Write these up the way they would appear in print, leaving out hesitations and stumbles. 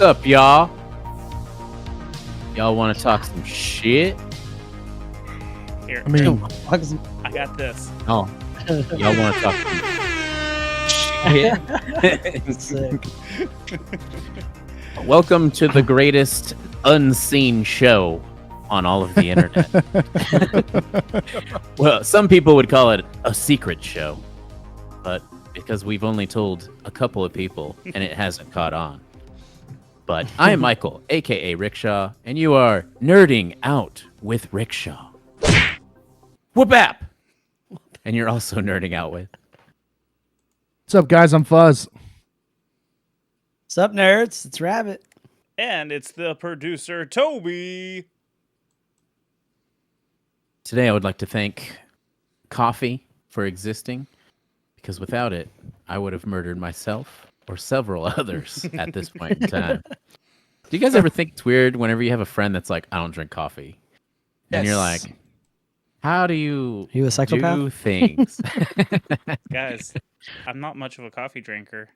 up, y'all? Y'all want to talk some shit? Here, I mean, I got this. Oh, y'all want to talk some shit? sick. Welcome to the greatest unseen show on all of the internet. Well, some people would call it a secret show, but because we've only told a couple of people and it hasn't caught on. But I am Michael, aka Rickshaw, and you are nerding out with Rickshaw. Whoop-app! And you're also nerding out with. What's up, guys? I'm Fuzz. What's up, nerds? It's Rabbit. And it's the producer, Toby. Today I would like to thank coffee for existing, because without it, I would have murdered myself or several others at this point in time. Do you guys ever think it's weird whenever you have a friend that's like, I don't drink coffee? And you're like, how do you You a psychopath? do things? Guys, I'm not much of a coffee drinker.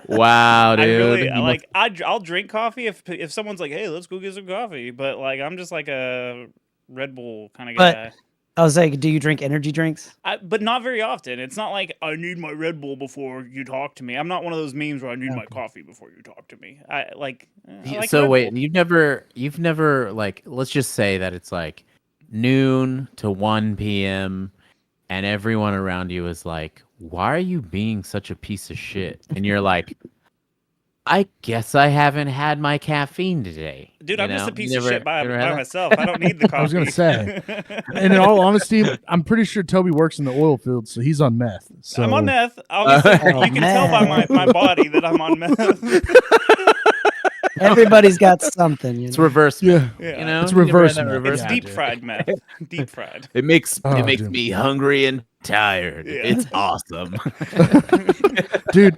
Wow, dude. I really You like. I'll drink coffee if someone's like, "Hey, let's go get some coffee." But like, I'm just like a Red Bull kind of But- guy. I was like, do you drink energy drinks? But not very often. It's not like I need my Red Bull before you talk to me. I'm not one of those memes where I need my coffee before you talk to me. I like so Red wait, Bull. you've never like, let's just say that it's like noon to 1 p.m. and everyone around you is like, why are you being such a piece of shit? And you're like, I guess I haven't had my caffeine today. Dude, You I'm just know? a piece You of never- shit by you ever had that? myself. I don't need the coffee. I was gonna say. And in all honesty, I'm pretty sure Toby works in the oil field, so he's on meth. So I'm on meth. Obviously, Oh, you can tell by my body that I'm on meth. Everybody's got something. You It's know? reverse. Yeah. Yeah. You know, It's You never reverse had that meth. reverse It's Yeah, deep dude. fried meth. Deep fried. It makes Oh, makes dude. me hungry and tired. Yeah. It's awesome. Dude,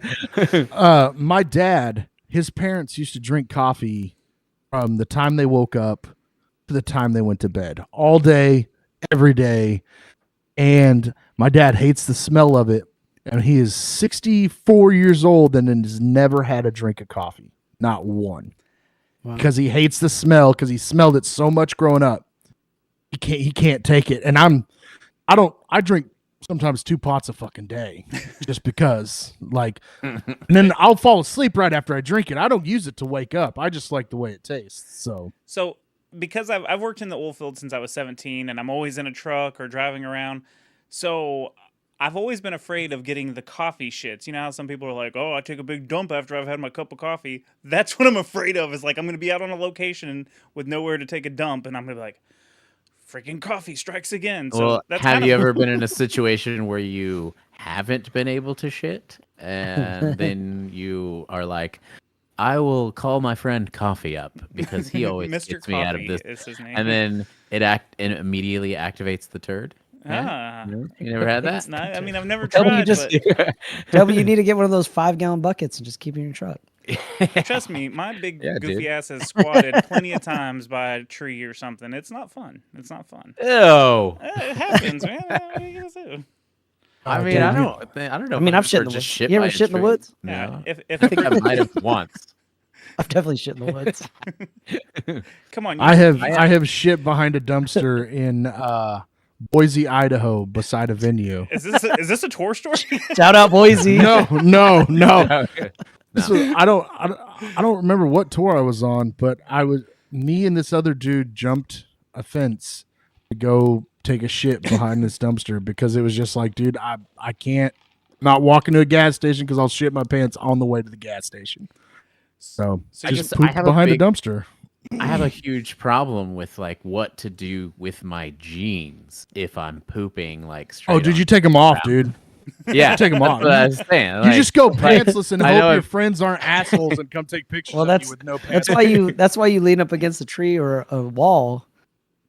my dad, his parents used to drink coffee from the time they woke up to the time they went to bed, all day, every day. And my dad hates the smell of it. And he is 64 years old and has never had a drink of coffee. Not one. Wow. Because he hates the smell, because he smelled it so much growing up. He can't take it. And I drink sometimes 2 pots a fucking day just because, like, and then I'll fall asleep right after I drink it. I don't use it to wake up. I just like the way it tastes. So Because I've worked in the oil field since I was 17, and I'm always in a truck or driving around, so I've always been afraid of getting the coffee shits. You know how some people are like, "Oh, I take a big dump after I've had my cup of coffee." That's what I'm afraid of. Is like I'm going to be out on a location with nowhere to take a dump, and I'm going to be like, "Freaking coffee strikes again." So Well, that's have kind you of ever been in a situation where you haven't been able to shit, and then you are like, I will call my friend Coffee up because he always Mr. gets me out of Coffee this, is his name. and then it immediately activates the turd? Ah. You never had that? No, I mean, I've never Tell me tried, you just- but Toby, you need to get one of those 5-gallon buckets and just keep it in your truck. trust me, my big Yeah, goofy dude. ass has squatted plenty of times by a tree or something. It's not fun. It's not fun. Ew. It happens, man. What are you gonna do? I mean, dude, I don't know. I mean, if I've shit in ever the just woods. shit You ever by a shit in the tree. woods? No. Yeah, if I think I might have once. I've definitely shit in the woods. come on, I have shit behind a dumpster in Boise, Idaho, beside a venue. Is this a tour story? Shout out Boise. No. Okay. This was, I don't remember what tour I was on, but me and this other dude jumped a fence to go take a shit behind this dumpster because it was just like, dude, I can't not walk into a gas station because I'll shit my pants on the way to the gas station. So So I you- just I pooped have a behind big- the dumpster. I have a huge problem with like what to do with my jeans if I'm pooping like straight. Oh, did on. you take them off, dude? Yeah, take 'em that's off. what I was saying. You like- just go pantsless and I hope know your it- friends aren't assholes and come take pictures Well, of that's you with no pants. that's why you lean up against a tree or a wall.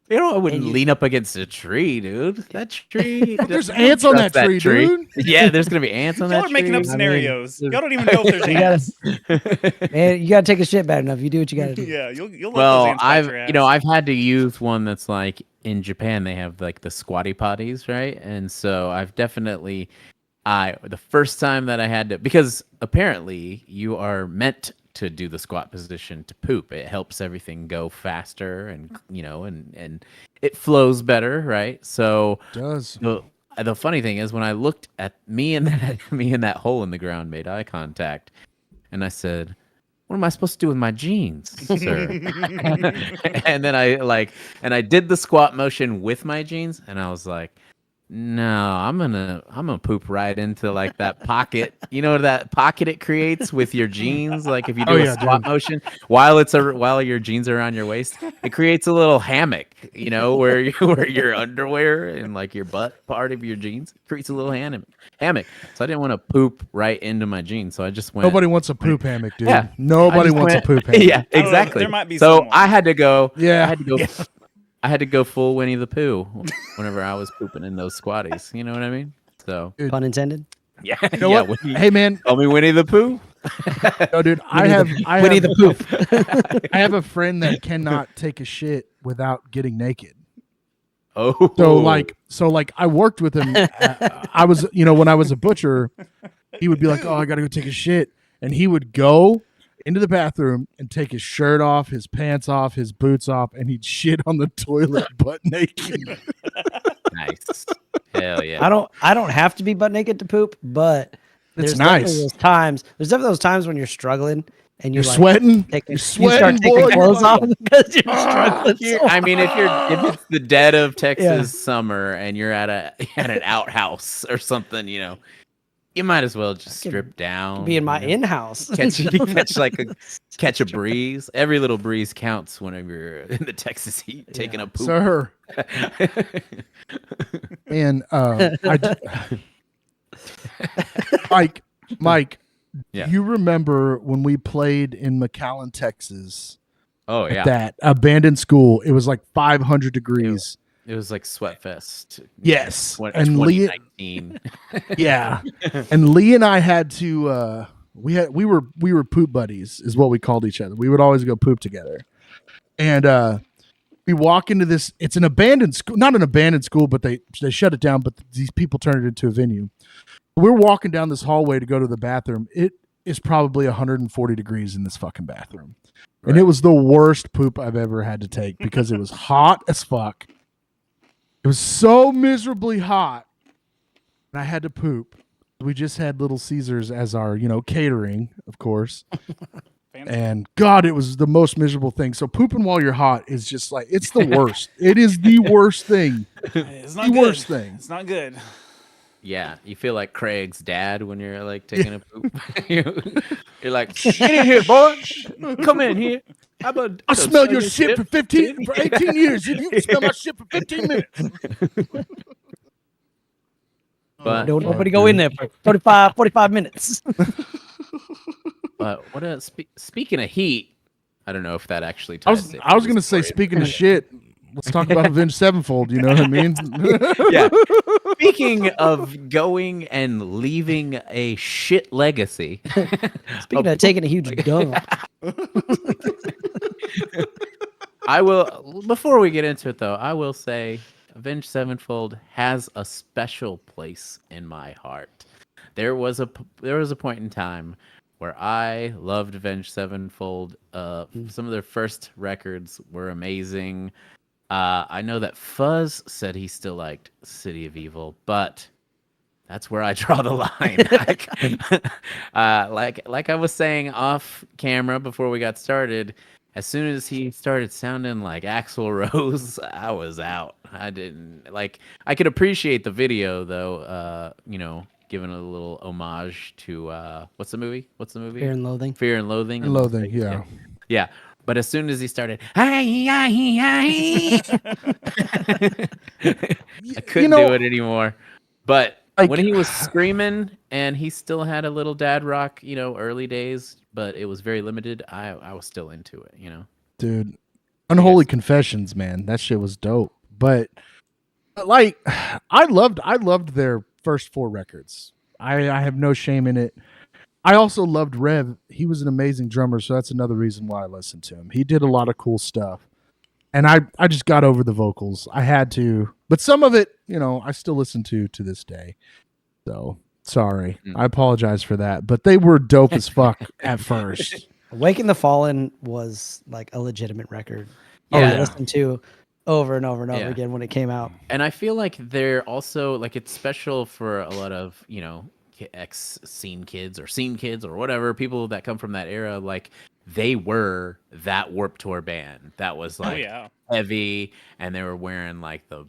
You know, I wouldn't And you- lean up against a tree, dude. That tree. There's don't ants on trust that tree, dude. Yeah, there's gonna be ants on Y'all that are making tree. up scenarios. Y'all don't even know if there's You ants. gotta, man, you gotta take a shit bad enough. You do what you gotta do. Yeah, you'll let those Well, ants bite your ass. I've had to use one that's like in Japan they have like the squatty potties, right? And so I've definitely the first time that I had to, because apparently you are meant to do the squat position to poop. It helps everything go faster, and and it flows better, right? So It does. the funny thing is, when I looked at me and that hole in the ground, made eye contact, and I said, "What am I supposed to do with my jeans, sir?" And then I did the squat motion with my jeans, and I was like, "No, I'm gonna poop right into like that pocket. You know that pocket it creates with your jeans. Like if you do a squat motion while your jeans are around your waist, it creates a little hammock. You know where your underwear and like your butt part of your jeans creates a little hammock. So I didn't want to poop right into my jeans, so I just went. Nobody wants a poop hammock, dude. Yeah, Nobody wants a poop hammock. Yeah, exactly. There might be so someone. I had to go. Yeah. I had to go full Winnie the Pooh whenever I was pooping in those squatties. You know what I mean? So Pun intended. yeah, You know what? Hey man, call me Winnie the Pooh. no, dude, I have Winnie the Pooh. I have a friend that cannot take a shit without getting naked. Oh, So like I worked with him. I was, when I was a butcher, he would be like, "Oh, I got to go take a shit," and he would go into the bathroom and take his shirt off, his pants off, his boots off, and he'd shit on the toilet butt naked. nice. Hell yeah. I don't have to be butt naked to poop, but It's there's nice. There's definitely those times when you're struggling and You're like, sweating. you You're start sweating, taking boy. clothes You're off like, because you're struggling. So I mean, if it's the dead of Texas Yeah. summer and you're at an outhouse or something, you might as well just strip down. be in my in-house. catch a breeze. Every little breeze counts whenever you're in the Texas heat taking a poop. sir. And Mike, Yeah. you remember when we played in McAllen, Texas, Oh yeah. that abandoned school? It was like 500 degrees. It was like Sweatfest. Yes. Twen- And Lee, 2019. yeah. And Lee and I had to we were poop buddies is what we called each other. We would always go poop together. And we walk into this, it's an abandoned school, not an abandoned school, but they shut it down, but these people turned it into a venue. We're walking down this hallway to go to the bathroom. It is probably 140 degrees in this fucking bathroom. Right. And it was the worst poop I've ever had to take because it was hot as fuck. It was so miserably hot. And I had to poop. We just had Little Caesars as our, catering, of course. And God, it was the most miserable thing. So pooping while you're hot is just like, it's the worst. It is the worst thing. It's not the good. worst thing. It's not good. Yeah, you feel like Craig's dad when you're like taking a poop. You're like, get in here, boy. Come in here. I smelled your shit for 18 years. You can smell my shit for 15 minutes. But don't nobody go in there for 45 minutes. But speaking of heat, I don't know if that actually I ties was going to say, speaking of shit, let's talk about Avenged Sevenfold. You know what I mean? Yeah. Speaking of going and leaving a shit legacy. Speaking of taking a huge dump. I will, before we get into it though, I will say Avenged Sevenfold has a special place in my heart. There was a point in time where I loved Avenged Sevenfold. Some of their first records were amazing. I know that Fuzz said he still liked City of Evil, but that's where I draw the line. Like I was saying off camera before we got started, as soon as he started sounding like Axl Rose, I was out. I didn't like. I could appreciate the video though. Giving a little homage to what's the movie? Fear and Loathing. Fear and Loathing. Loathing, yeah. Yeah. But as soon as he started, I couldn't do it anymore. But when he was screaming and he still had a little dad rock, early days, but it was very limited, I was still into it, Dude, Unholy Confessions, man, that shit was dope. But like, I loved their first 4 records. I have no shame in it. I also loved Rev. He was an amazing drummer, so that's another reason why I listened to him. He did a lot of cool stuff. And I just got over the vocals. I had to. But some of it, I still listen to this day. So, sorry. I apologize for that. But they were dope as fuck at first. Waking the Fallen was like a legitimate record. Oh, I yeah. listened to over and over and over Yeah. again when it came out. And I feel like they're also like it's special for a lot of scene kids or whatever people that come from that era. Like they were that Warped Tour band that was like heavy, and they were wearing like the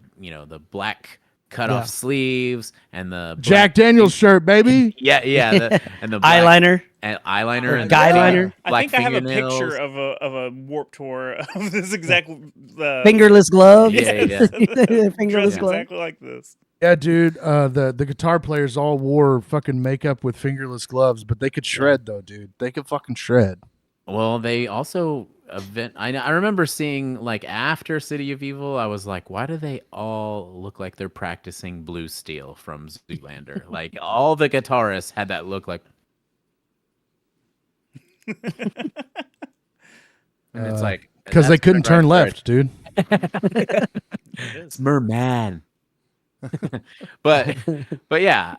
black cut off sleeves and the Jack Daniels shirt, baby. and the black, Eyeliner. and eyeliner and guyliner. I think I have a picture of a Warped Tour of this exact fingerless gloves. Yeah. Fingerless gloves. Exactly like this. Yeah, dude. The guitar players all wore fucking makeup with fingerless gloves, but they could shred though, dude. They could fucking shred. Well, they also I remember seeing like after City of Evil, I was like, why do they all look like they're practicing Blue Steel from Zoolander? Like all the guitarists had that look like. And it's like because they couldn't turn left, dude. It's Merman. but yeah,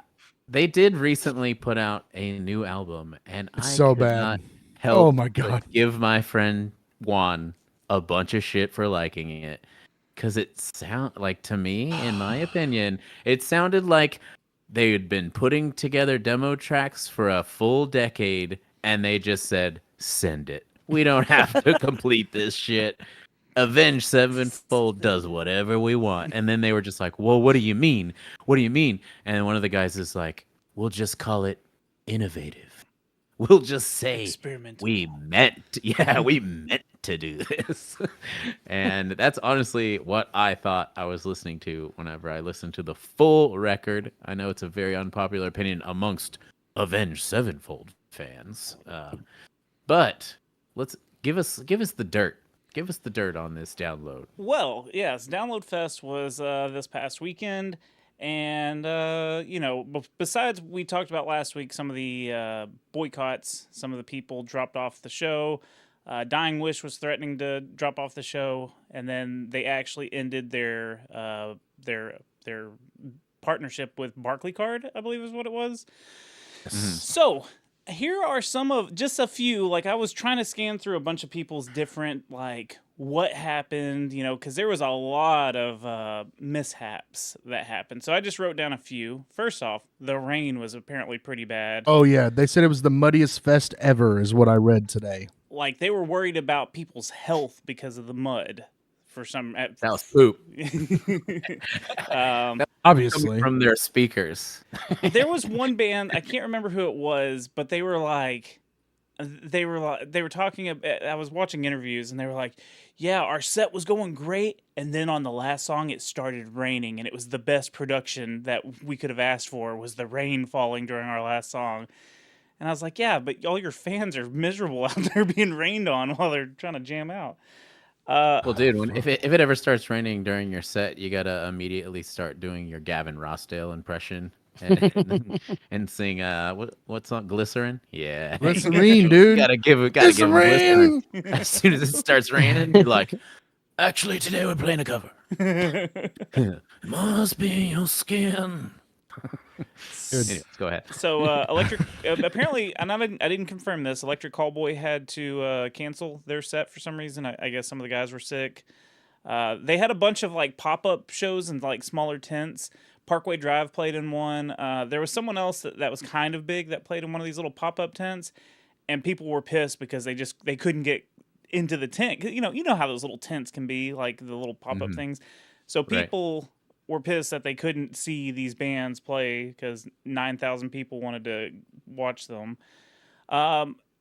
they did recently put out a new album, and It's I so could bad. not help Oh my but God. give my friend Juan a bunch of shit for liking it, because it sound like, to me, in my opinion, it sounded like they had been putting together demo tracks for a full decade, and they just said, "Send it. We don't have to complete this shit. Avenged Sevenfold does whatever we want." And then they were just like, "Well, what do you mean? What do you mean?" And one of the guys is like, "We'll just call it innovative. We'll just say Experimental. we meant to do this." And that's honestly what I thought I was listening to whenever I listened to the full record. I know it's a very unpopular opinion amongst Avenged Sevenfold fans, but let's give us the dirt. Give us the dirt on this download. Well, yes, Download Fest was this past weekend. And, besides we talked about last week, some of the boycotts, some of the people dropped off the show. Dying Wish was threatening to drop off the show. And then they actually ended their partnership with Barclaycard, I believe is what it was. So here are some of just a few. Like, I was trying to scan through a bunch of people's different, like, what happened, because there was a lot of mishaps that happened. So I just wrote down a few. First off, the rain was apparently pretty bad. Oh yeah, they said it was the muddiest fest ever, is what I read today. Like, they were worried about people's health because of the mud. For some, That was poop. Obviously. From their speakers. There was one band, I can't remember who it was, but they were talking about, I was watching interviews and they were like, yeah, our set was going great, and then on the last song it started raining, and it was the best production that we could have asked for, was the rain falling during our last song. And I was like, yeah, but all your fans are miserable out there being rained on while they're trying to jam out. Well, dude, if it ever starts raining during your set, you gotta immediately start doing your Gavin Rossdale impression and sing what song? Glycerin? Yeah, Glycerine, dude. gotta give him glycerin. As soon as it starts raining, you're like, actually, today we're playing a cover. Must be your skin. Anyways, go ahead. So Electric, apparently, and I didn't confirm this, Electric Callboy had to cancel their set for some reason. I guess some of the guys were sick. They had a bunch of like pop-up shows and like smaller tents. Parkway Drive played in one. There was someone else that was kind of big that played in one of these little pop-up tents, and people were pissed because they couldn't get into the tent. You know how those little tents can be, like the little pop-up things. So people were pissed that they couldn't see these bands play because 9,000 people wanted to watch them.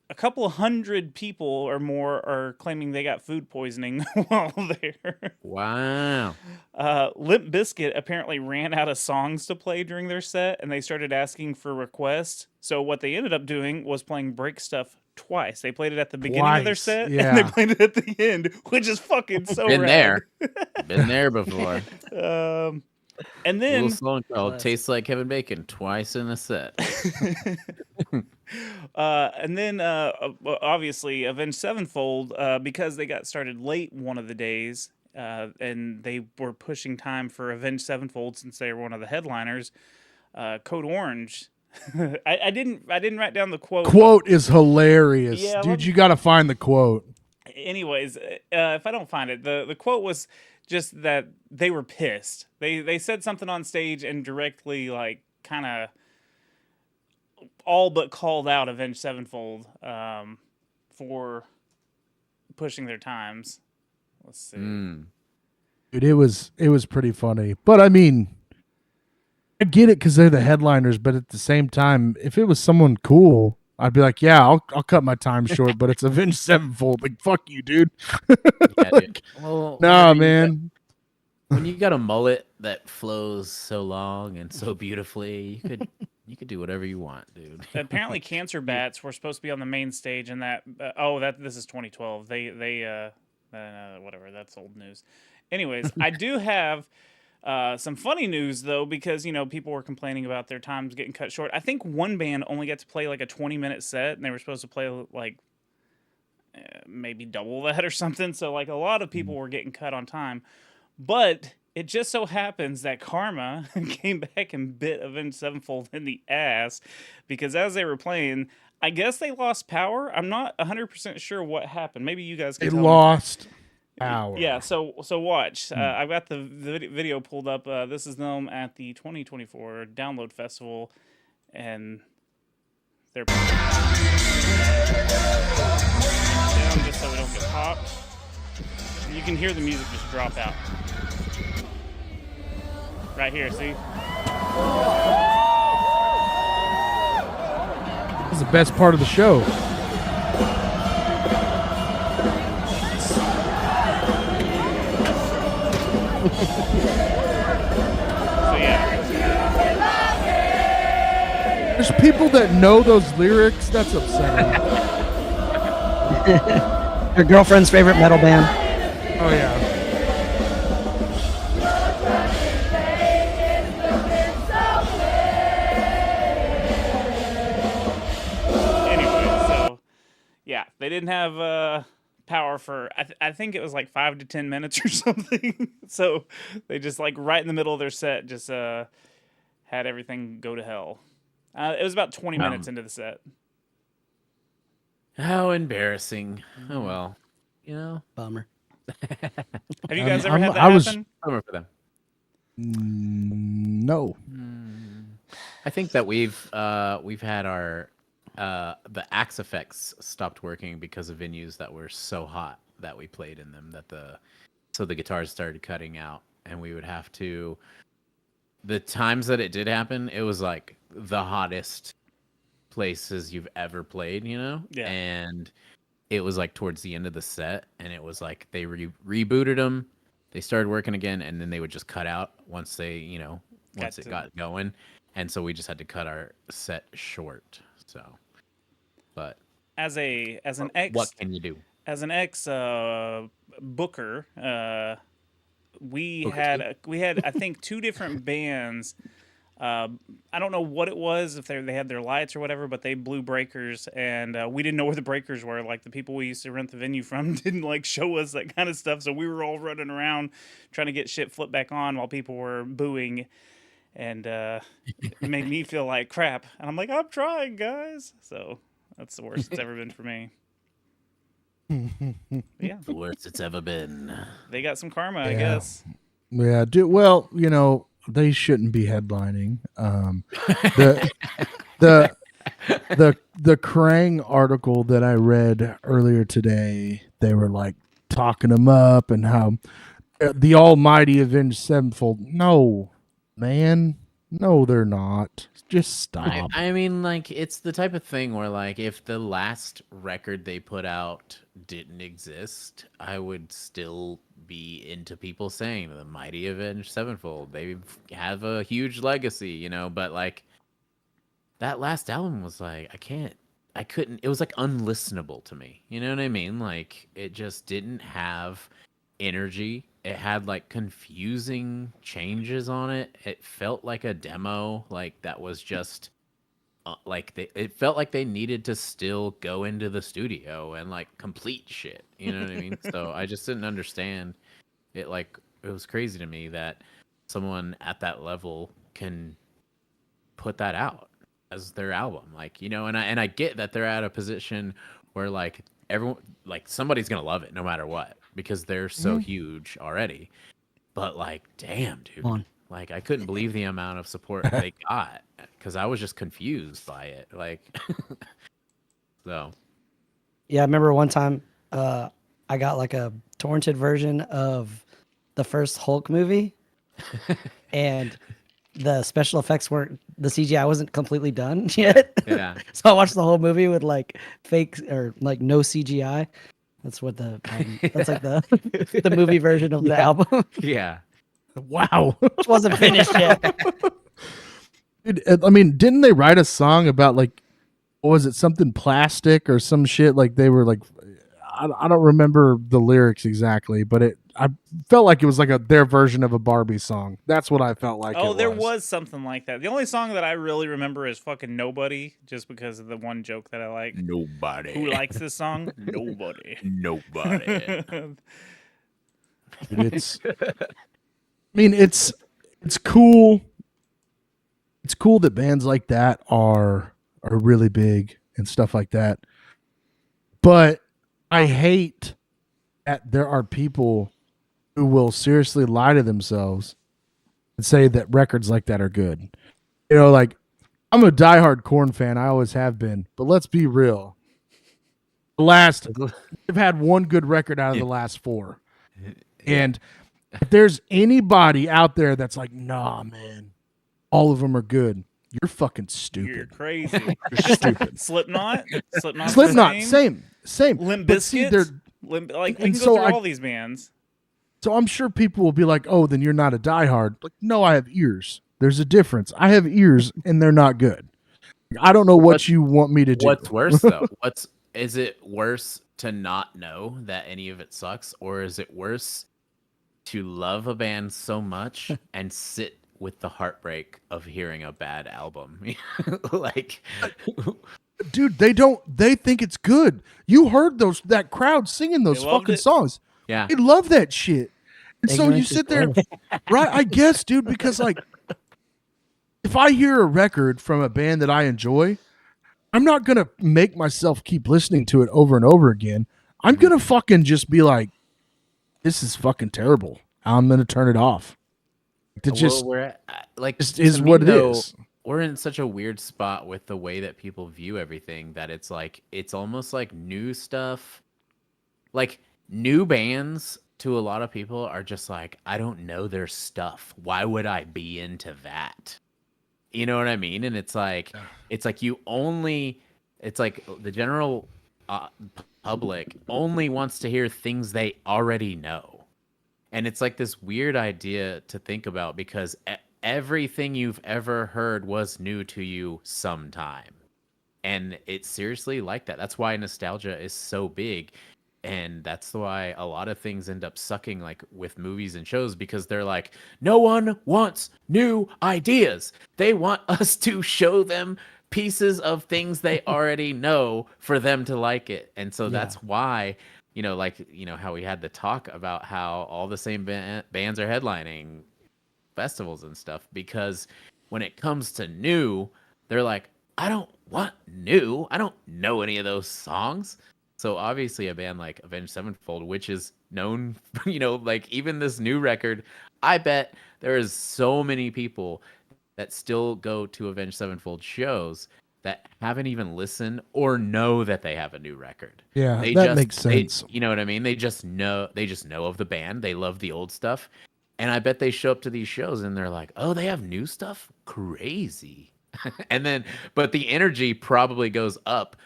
A couple of hundred people or more are claiming they got food poisoning while there. Wow. Limp Bizkit apparently ran out of songs to play during their set, and they started asking for requests. So what they ended up doing was playing Break Stuff twice. They played it at the beginning of their set, and they played it at the end, which is fucking so Been rad. Been there before. And A then little song called "Tastes Like Kevin Bacon" twice in a set. and then obviously Avenged Sevenfold, because they got started late one of the days, and they were pushing time for Avenged Sevenfold since they were one of the headliners. Code Orange I didn't write down the quote. Quote is hilarious, Yeah, dude. You got to find the quote. Anyways, if I don't find it, the quote was just that they were pissed. They said something on stage and directly like kind of all but called out Avenged Sevenfold for pushing their times. Let's see. Dude, it was pretty funny. But I mean, I get it because they're the headliners. But at the same time, if it was someone cool, I'd be like, yeah, I'll cut my time short. But it's Avenged Sevenfold. Like, fuck you, dude. Yeah, dude. Well, Nah, when you man. when you got a mullet that flows so long and so beautifully, you could do whatever you want, dude. Apparently, Cancer Bats were supposed to be on the main stage, and this is 2012. They whatever, that's old news. Anyways, I do have some funny news though, because people were complaining about their times getting cut short. I think one band only got to play like a 20-minute set, and they were supposed to play like maybe double that or something. So like a lot of people were getting cut on time, but it just so happens that Karma came back and bit Avenged Sevenfold in the ass, because as they were playing, I guess they lost power. I'm not 100% sure what happened. Maybe you guys can They tell me. lost power. Yeah, so watch. I've got the video pulled up. This is them at the 2024 Download Festival, and they're down just so we don't get popped. You can hear the music just drop out. Right here, see? This is the best part of the show. So yeah. There's people that know those lyrics. That's upsetting. Your girlfriend's favorite metal band. Oh yeah. Anyway, so yeah, they didn't have power for I think it was like 5 to 10 minutes or something. So they just like right in the middle of their set just had everything go to hell. It was about 20 minutes into the set. How embarrassing. Oh well, Bummer. Have you guys ever had that I was- happen? bummer for them. No. I think that we've had our the Axe effects stopped working because of venues that were so hot that we played in them that the guitars started cutting out, and we would have to. The times that it did happen, it was like the hottest places you've ever played, Yeah. and it was like towards the end of the set, and it was like they rebooted them, they started working again, and then they would just cut out once they once it got going, and so we just had to cut our set short. So, but As an ex what can you do? as an ex booker, we Booker had I think two different bands. I don't know what it was, if they had their lights or whatever, but they blew breakers, and we didn't know where the breakers were. Like the people we used to rent the venue from didn't like show us that kind of stuff, so we were all running around trying to get shit flipped back on while people were booing, and it made me feel like crap. And I'm like, I'm trying, guys. So that's the worst it's ever been for me. Yeah, The worst it's ever been. they got some karma, I Yeah. guess. Yeah, well, they shouldn't be headlining. The Krang article that I read earlier today, they were like talking them up and how the almighty Avenged Sevenfold. No, man. No, they're not. Just stop. I mean, like, it's the type of thing where, like, if the last record they put out didn't exist, I would still be into people saying the mighty Avenged Sevenfold. They have a huge legacy, but, like, that last album was like, I couldn't, it was like unlistenable to me. You know what I mean? Like, it just didn't have energy. It had like confusing changes on it. It felt like a demo, like that was just it felt like they needed to still go into the studio and like complete shit. You know what I mean? So I just didn't understand it. Like, it was crazy to me that someone at that level can put that out. as their album. Like, and I get that they're at a position where like everyone, like somebody's gonna love it no matter what because they're so huge already. But like, damn, dude, like I couldn't believe the amount of support they got because I was just confused by it. Like, so. Yeah, I remember one time I got like a torrented version of the first Hulk movie, and the special effects weren't, the CGI wasn't completely done yet. Yeah. So I watched the whole movie with like fake or like no CGI. That's what that's like the movie version of the album. Yeah. Wow. Which wasn't finished yet. Dude, I mean, didn't they write a song about like, what was it, something plastic or some shit? Like they were like, I don't remember the lyrics exactly, but I felt like it was like their version of a Barbie song. That's what I felt like. Oh, there was something like that. The only song that I really remember is fucking Nobody, just because of the one joke that I like. Nobody. Who likes this song? Nobody. Nobody. It's, I mean, it's cool. It's cool that bands like that are really big and stuff like that. But I hate that there are people who will seriously lie to themselves and say that records like that are good. You know, like, I'm a diehard Korn fan. I always have been. But let's be real. They've had one good record out of the last 4. And if there's anybody out there that's like, nah, man, all of them are good, you're fucking stupid. You're crazy. You're stupid. Slipknot, same. Limp But see, Bizkit, like we can go through all these bands. So I'm sure people will be like, "Oh, then you're not a diehard." Like, no, I have ears. There's a difference. I have ears, and they're not good. I don't know what you want me to do. What's worse though? Is it worse to not know that any of it sucks, or is it worse to love a band so much and sit with the heartbreak of hearing a bad album? Like, dude, they think it's good. You heard that crowd singing those fucking songs. Yeah. They love that shit. And so you sit there, right? I guess, dude, because like, if I hear a record from a band that I enjoy, I'm not going to make myself keep listening to it over and over again. I'm going to fucking just be like, this is fucking terrible. I'm going to turn it off. It just, just is what it is. We're in such a weird spot with the way that people view everything that it's like, it's almost like new stuff. Like new bands to a lot of people are just like, I don't know their stuff. Why would I be into that? You know what I mean? And it's like it's like the general public only wants to hear things they already know. And it's like this weird idea to think about because everything you've ever heard was new to you sometime. And it's seriously like that. That's why nostalgia is so big. And that's why a lot of things end up sucking, like with movies and shows, because they're like, no one wants new ideas. They want us to show them pieces of things they already know for them to like it. And so that's why, how we had the talk about how all the same bands are headlining festivals and stuff, because when it comes to new, they're like, I don't want new. I don't know any of those songs. So obviously a band like Avenged Sevenfold, which is known, like even this new record, I bet there is so many people that still go to Avenged Sevenfold shows that haven't even listened or know that they have a new record. Yeah, that makes sense. You know what I mean? They just know of the band. They love the old stuff. And I bet they show up to these shows and they're like, oh, they have new stuff? Crazy. But the energy probably goes up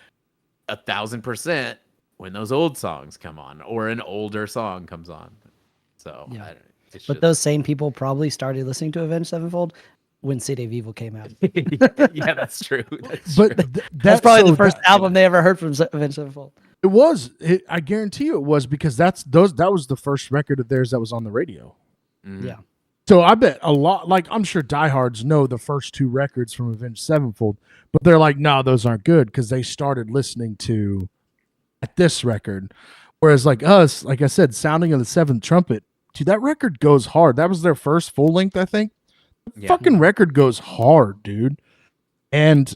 1,000% when those old songs come on or an older song comes on. So, but those same people probably started listening to Avenged Sevenfold when City of Evil came out. Yeah, that's true. That's probably the first album they ever heard from Avenged Sevenfold. It was. I guarantee you it was, because that was the first record of theirs that was on the radio. Mm-hmm. Yeah. So I bet a lot, like I'm sure diehards know the first 2 records from Avenged Sevenfold, but they're like, no, those aren't good because they started listening to at this record. Whereas like us, like I said, Sounding of the Seventh Trumpet, dude, that record goes hard. That was their first full length, I think. The fucking record goes hard, dude. And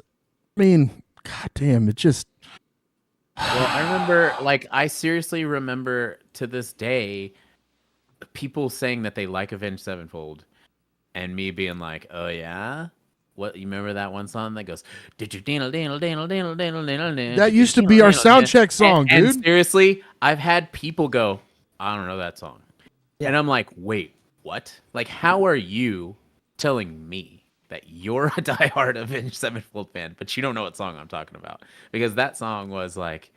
I mean, god damn, it just Well, I remember, like, I seriously remember to this day people saying that they like Avenged Sevenfold, and me being like, "Oh yeah, what? You remember that one song that goes, "Did you dino dino dino dino dino dino dino"? that used to be our sound check song, And dude. seriously, I've had people go, "I don't know that song," Yeah. and I'm like, "Wait, what? Like, how are you telling me that you're a diehard Avenged Sevenfold fan, but you don't know what song I'm talking about?" Because that song was like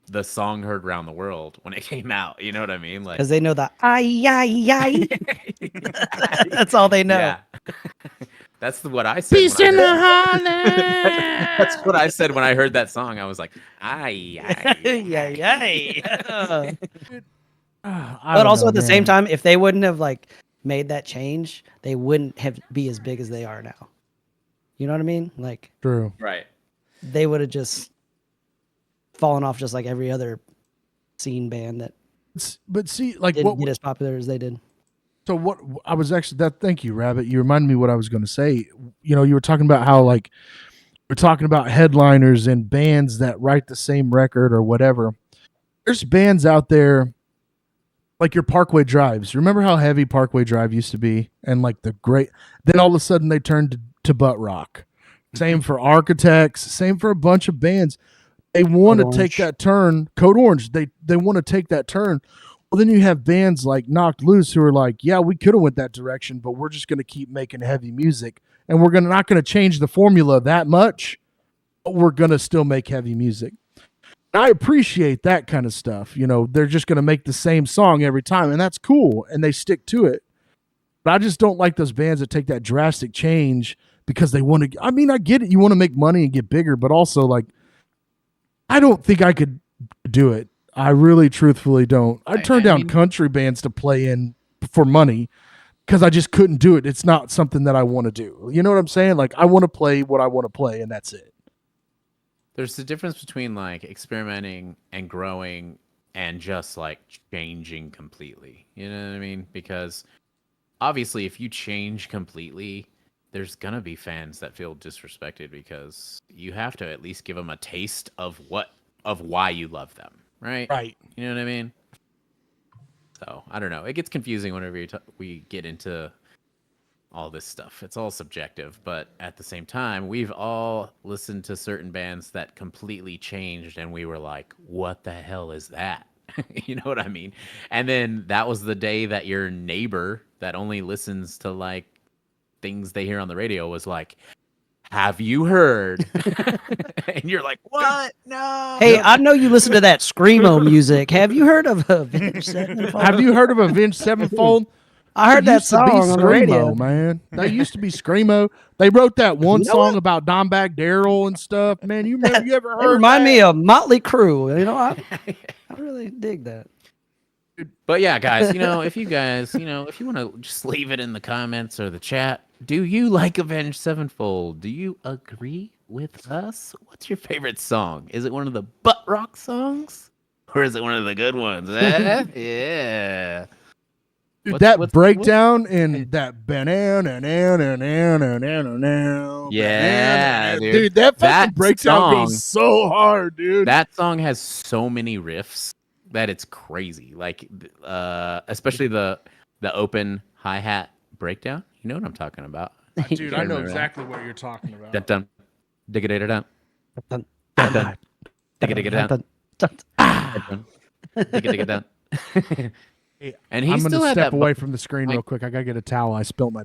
the song heard around the world when it came out. You know what I mean? Like, Because they know the ay. That's all they know. yeah. That's what I said. Peace when I in the heard- Highlands. That's what I said when I heard that song. I was like, "Ay, Yeah. I But don't also know, at the same man. time, if they wouldn't have like made that change, they wouldn't have be as big as they are now. You know what I mean? Like True. Right. they would have just fallen off just like every other scene band that But see, like didn't what? get as popular as they did. So what? I was actually that. Thank you, Rabbit. You reminded me what I was going to say. You know, you were talking about how like we're talking about headliners and bands that write the same record or whatever. There's bands out there like your Parkway Drives. Remember how heavy Parkway Drive used to be, and like the great. Then all of a sudden they turned to butt rock. Same for Architects. Same for a bunch of bands. They want to Code take Orange. that turn. Code Orange. They want to take that turn. Well, then you have bands like Knocked Loose who are like, yeah, we could have went that direction, but we're just going to keep making heavy music, and we're not going to change the formula that much, but we're going to still make heavy music. I appreciate that kind of stuff. You know, they're just going to make the same song every time, and that's cool, and they stick to it. But I just don't like those bands that take that drastic change because they want to. I mean, I get it. You want to make money and get bigger, but also, like, I don't think I could do it. I really, truthfully don't. I turned down country bands to play in for money because I just couldn't do it. It's not something that I want to do. You know what I'm saying? Like, I want to play what I want to play, and that's it. There's a difference between like experimenting and growing and just like changing completely. You know what I mean? Because obviously, if you change completely, there's gonna be fans that feel disrespected because you have to at least give them a taste of why you love them, right? Right. You know what I mean? So I don't know. It gets confusing whenever we get into all this stuff. It's all subjective, but at the same time, we've all listened to certain bands that completely changed, and we were like, "What the hell is that?" You know what I mean? And then that was the day that your neighbor that only listens to like things they hear on the radio was like, "Have you heard?" And you're like, "What? No." Hey, I know you listen to that screamo music. Have you heard of Avenged Sevenfold? Have you heard of Avenged Sevenfold? I heard that used to song be on the radio. Screamo, man. They used to be Screamo. They wrote that one You know song what? about Dimebag Darrell and stuff. Man, you remember? You ever They heard? remind that? me of Motley Crue. You know, I really dig that. But yeah, guys, if you guys, if you want to just leave it in the comments or the chat, do you like Avenged Sevenfold? Do you agree with us? What's your favorite song? Is it one of the butt rock songs? Or is it one of the good ones? Yeah. Dude, What's- that what's- breakdown in that Yeah, dude, that fucking That breakdown song- goes so hard, dude. That song has so many riffs that it's crazy. Like, especially the open hi-hat breakdown. You know what I'm talking about. Dude, I know remember that. exactly what you're talking about. Dun dun. Digga digga dun. Dun, Dun dun. Digga digga dun. dun, dun. Dun. Digga digga dun. And he I'm still gonna had step that away from the screen real quick. I gotta get a towel. I spilt my.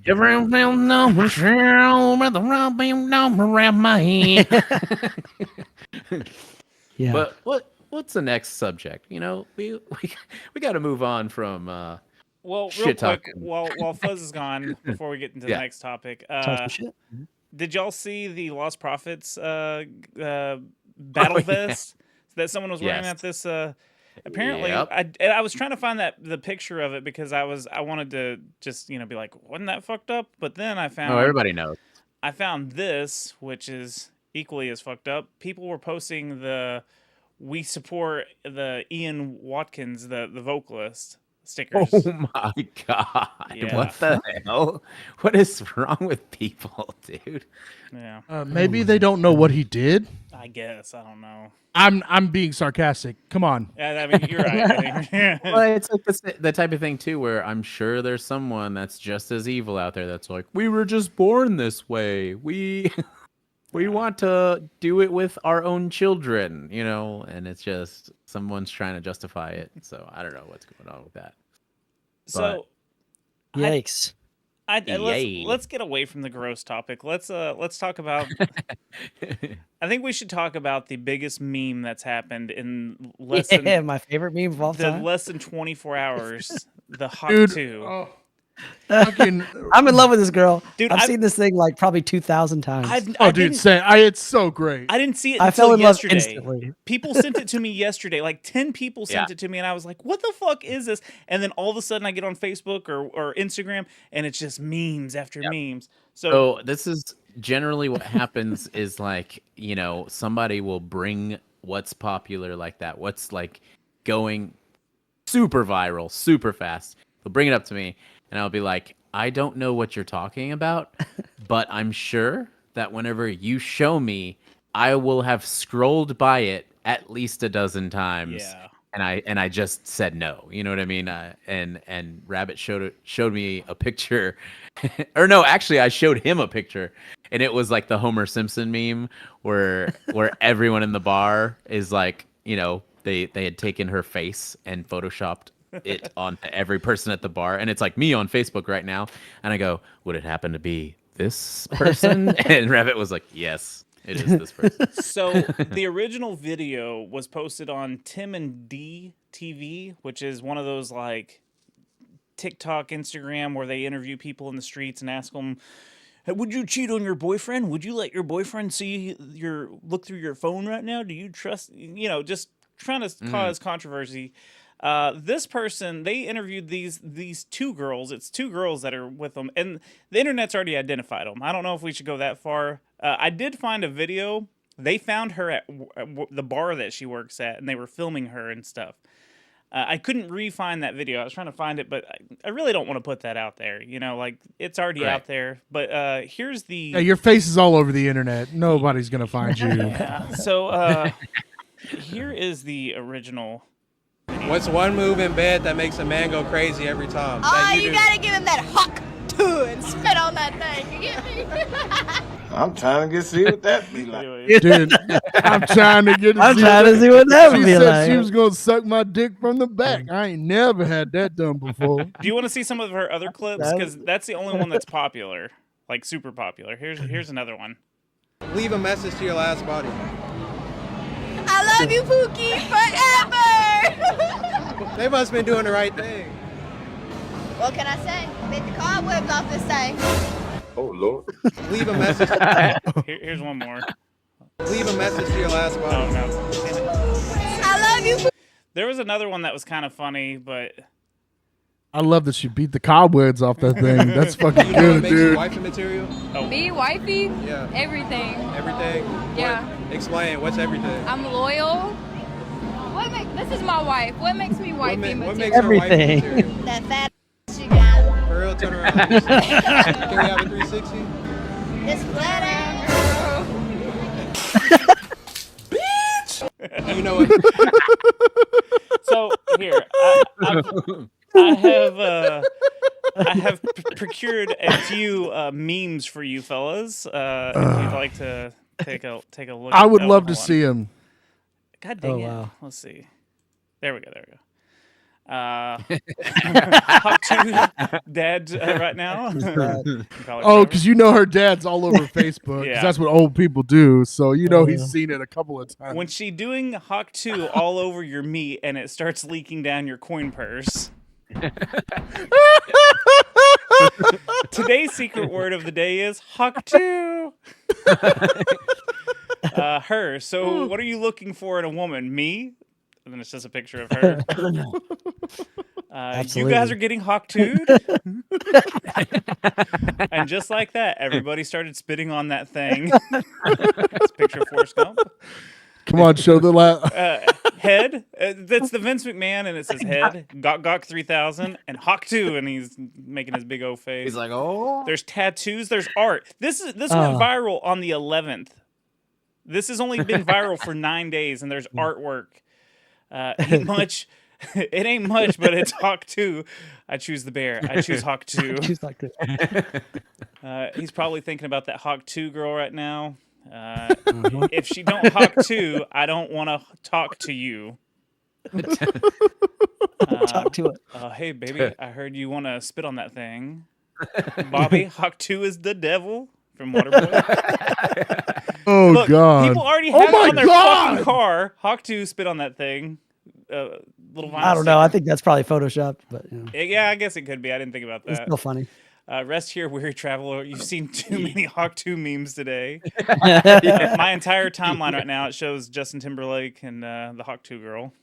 Yeah. But what's the next subject? We got to move on from Well, real Shit quick, talking. while Fuzz is gone, before we get into the Yeah. next topic, Talk some shit. did y'all see the Lost Prophets battle yeah. vest that someone was wearing Yes. at this? Apparently, Yep. I was trying to find the picture of it because I wanted to just be like, wasn't that fucked up? But then I found everybody knows. I found this, which is equally as fucked up. People were posting we support the Ian Watkins, the vocalist. stickers. Oh my god! Yeah. What the hell? What is wrong with people, dude? Yeah, Maybe they don't know what he did. I guess I don't know. I'm being sarcastic. Come on. Yeah, I mean, you're right. Well, it's like the type of thing too, where I'm sure there's someone that's just as evil out there. That's like, we were just born this way. We want to do it with our own children, you know. And it's just someone's trying to justify it. So I don't know what's going on with that. So, Yikes. let's get away from the gross topic. Let's talk about. I think we should talk about the biggest meme that's happened in less than My favorite meme of all time. less than 24 hours. The Hawk Dude, 2. Fucking, I'm in love with this girl. Dude, I've I've- seen this thing like probably 2,000 times. I dude, didn't- it's so great. I didn't see it I until fell in love yesterday. instantly. People sent it to me yesterday. Like 10 people sent it to me, and I was like, "What the fuck is this?" And then all of a sudden, I get on Facebook or Instagram, and it's just memes after memes. So this is generally what happens is like, you know, somebody will bring what's popular like that, what's like going super viral, super fast. They'll bring it up to me and I'll be like, I don't know what you're talking about, but I'm sure that whenever you show me, I will have scrolled by it at least a dozen times. Yeah. And I just said no. You know what I mean? And Rabbit showed me a picture, or no, actually I showed him a picture, and it was like the Homer Simpson meme where everyone in the bar is like, you know, they had taken her face and photoshopped it on every person at the bar, and it's like me on Facebook right now, and I go, would it happen to be this person? And Rabbit was like, yes. It is this person. So the original video was posted on Tim and D TV, which is one of those like TikTok, Instagram, where they interview people in the streets and ask them, hey, would you cheat on your boyfriend? Would you let your boyfriend see your look through your phone right now? Do you trust, you know, just trying to cause controversy. This person, they interviewed these two girls. It's two girls that are with them, and the internet's already identified them. I don't know if we should go that far. I did find a video. They found her at the bar that she works at, and they were filming her and stuff. I couldn't re-find that video. I was trying to find it, but I really don't want to put that out there. You know, like, it's already out there. But here's the... Yeah, your face is all over the internet. Nobody's going to find you. Yeah. So here is the original... What's one move in bed that makes a man go crazy every time? Oh, you gotta give him that hawk too and spit on that thing. You get me? I'm trying to see what that be like. Anyway, Dude, I'm trying to get I'm trying to see what that would She be said like. she was going to suck my dick from the back. I ain't never had that done before. do you want to see some of her other clips? Because that's the only one that's popular, like super popular. Here's another one. Leave a message to your last body. I love you, Pookie, forever. They must have been doing the right thing. What can I say? Bit the cobwebs off this thing. Oh, Lord. Leave a message. Here's one more. Leave a message to your last Oh body. no. Damn it. I love you. There was another one that was kind of funny, but I love that she beat the cobwebs off that thing. That's fucking You know what good, makes you dude. wifey material? Me, wifey, Yeah. everything. Everything? Yeah. What? Explain. What's everything? I'm loyal. This is my wife. What makes me wifey What material? makes her wifey Everything. material? That fat you got. For real, turn around. Can we have a 360? This flat ass. Do you know what? so here I have procured a few memes for you fellas. If you'd like to take a look. I would at love to hold on. see him. God dang Oh, it. wow. Let's see. There we go. Hawk 2 dad right now. Oh, because you know her dad's all over Facebook. 'Cause Yeah. that's what old people do. So you know he's seen it a couple of times. when she doing Hawk 2 all over your meat and it starts leaking down your coin purse. Today's secret word of the day is Hawk 2. Her. So what are you looking for in a woman? Me? And then it's just a picture of her. You guys are getting Hawk 2'd? And just like that, everybody started spitting on that thing. It's a picture of Forrest Gump. Come on, show the last. Head. That's the Vince McMahon, and it says Head. Gok Gok 3000 and Hawk 2, and he's making his big O face. He's like, oh. There's tattoos. There's art. This went viral on the 11th. This has only been viral for 9 days, and there's artwork. Ain't much. It ain't much, but it's Hawk 2. I choose the bear. I choose Hawk 2. Choose Hawk 2. He's probably thinking about that Hawk 2 girl right now. If she don't Hawk 2, I don't want to talk to you. Talk to it. Hey, baby, I heard you want to spit on that thing. Bobby, Hawk 2 is the devil from Waterboy. Oh, Look, God. people already have it my on their God. fucking car. Hawk 2 spit on that thing. Little vinyl I don't know. I sticker. think that's probably photoshopped, but Yeah, I guess it could be. I didn't think about it's that. still funny. Rest here, weary traveler. You've seen too many Hawk 2 memes today. My entire timeline right now, it shows Justin Timberlake and the Hawk 2 girl.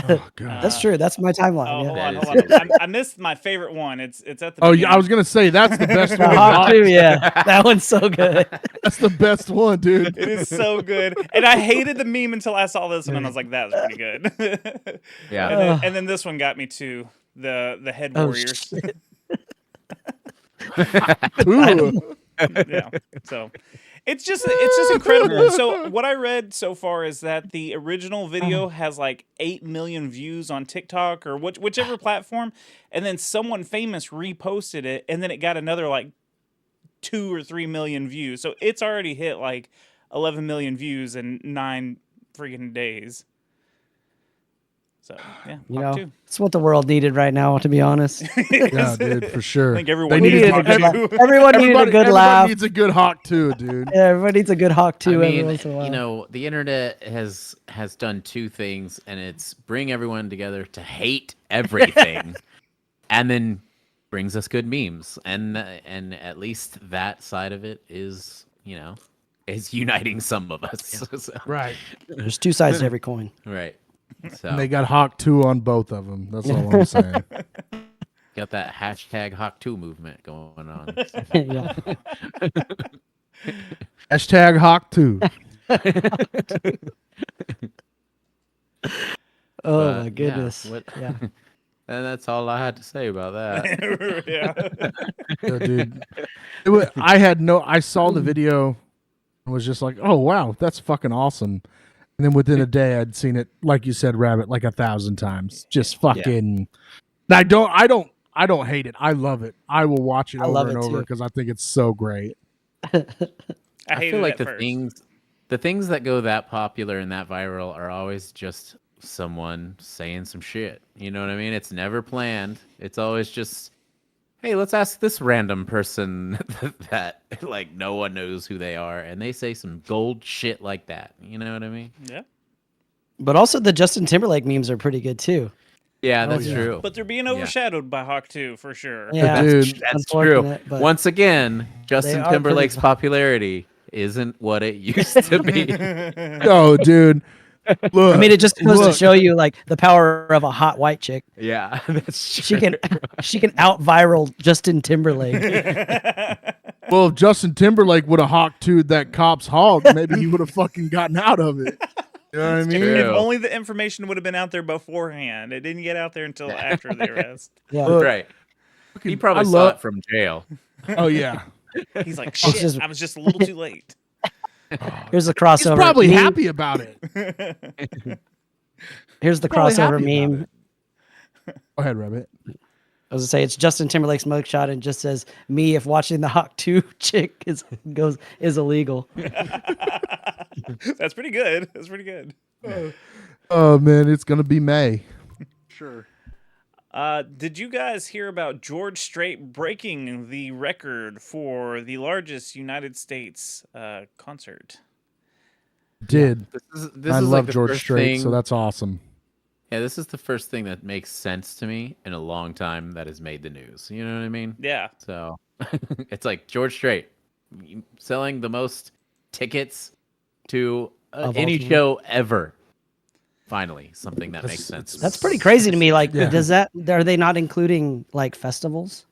Oh, God. That's true. That's my timeline. Oh, yeah. hold on. I missed my favorite one. It's at the Oh, beginning. yeah, I was going to say, that's the best The one. Hawk 2, yeah. That one's so good. That's the best one, dude. It is so good. And I hated the meme until I saw this one, and I was like, that was pretty good. Yeah. And then this one got me too. The Head Oh, Warriors. shit. Ooh. Yeah. So it's just incredible. So what I read so far is that the original video has like 8 million views on TikTok or whichever platform, and then someone famous reposted it, and then it got another like 2 or 3 million views. So it's already hit like 11 million views in 9 freaking days. So yeah, You Hawk know, 2. it's what the world needed right now, to be honest. Yeah, dude, for sure. I think everyone They needed needed Hawk to- 2. Everyone needed a good everybody laugh. needs a good Hawk too, dude. Yeah, everybody needs a good Hawk 2 I every mean, once in a while. you know, the internet has done two things, and it's bring everyone together to hate everything, and then brings us good memes, and at least that side of it is, you know, is uniting some of us. So, Right. There's two sides to every coin. right. So And they got Hawk 2 on both of them. That's all I'm saying. got that hashtag Hawk2 movement going on. Yeah. Hashtag Hawk 2. Oh But, my yeah, goodness. what- Yeah. And that's all I had to say about that. Yeah. Yeah, dude. I saw the video and was just like, oh, wow, that's fucking awesome. And then within a day, I'd seen it, like you said, Rabbit, like 1,000 times. Just fucking. I don't hate it. I love it. I will watch it I love over and it over too. because I think it's so great. I I feel like the first. the things that go that popular and that viral are always just someone saying some shit. You know what I mean? It's never planned. It's always just, hey, let's ask this random person that like no one knows who they are, and they say some gold shit like that. You know what I mean? Yeah. But also the Justin Timberlake memes are pretty good too. Yeah, that's yeah. true. But they're being overshadowed by Hawk 2 for sure. Yeah. Dude, That's true. Unfortunate, but Once again, Justin are pretty Timberlake's vi- popularity isn't what it used to be. Oh, dude. Look, I mean, it just goes to look. show you like the power of a hot white chick. Yeah, that's true. She can out viral Justin Timberlake. Well, if Justin Timberlake would have Hawk 2'd that cop's hog, maybe he would have fucking gotten out of it. You know what I mean? true. If only the information would have been out there beforehand. It didn't get out there until after the arrest. Yeah. Look, Right. He probably I saw love- it from jail. Oh, yeah. He's like, shit, just- I was just a little too late. Here's the He's crossover. probably meme. happy about it. Here's the probably crossover happy about meme. Go ahead, Rabbit. I was gonna say it's Justin Timberlake's mugshot and just says me if watching the Hawk 2 chick is illegal. That's pretty good. That's pretty good. Oh, man, it's going to be May. Sure. Did you guys hear about George Strait breaking the record for the largest United States concert? Did. This I is love like the George first Strait, so thing- that's awesome. Yeah, this is the first thing that makes sense to me in a long time that has made the news. You know what I mean? Yeah. So it's like George Strait selling the most tickets to Of any all time. show ever. Finally, something that makes sense. That's pretty crazy to me. Like, Yeah. are they not including like festivals?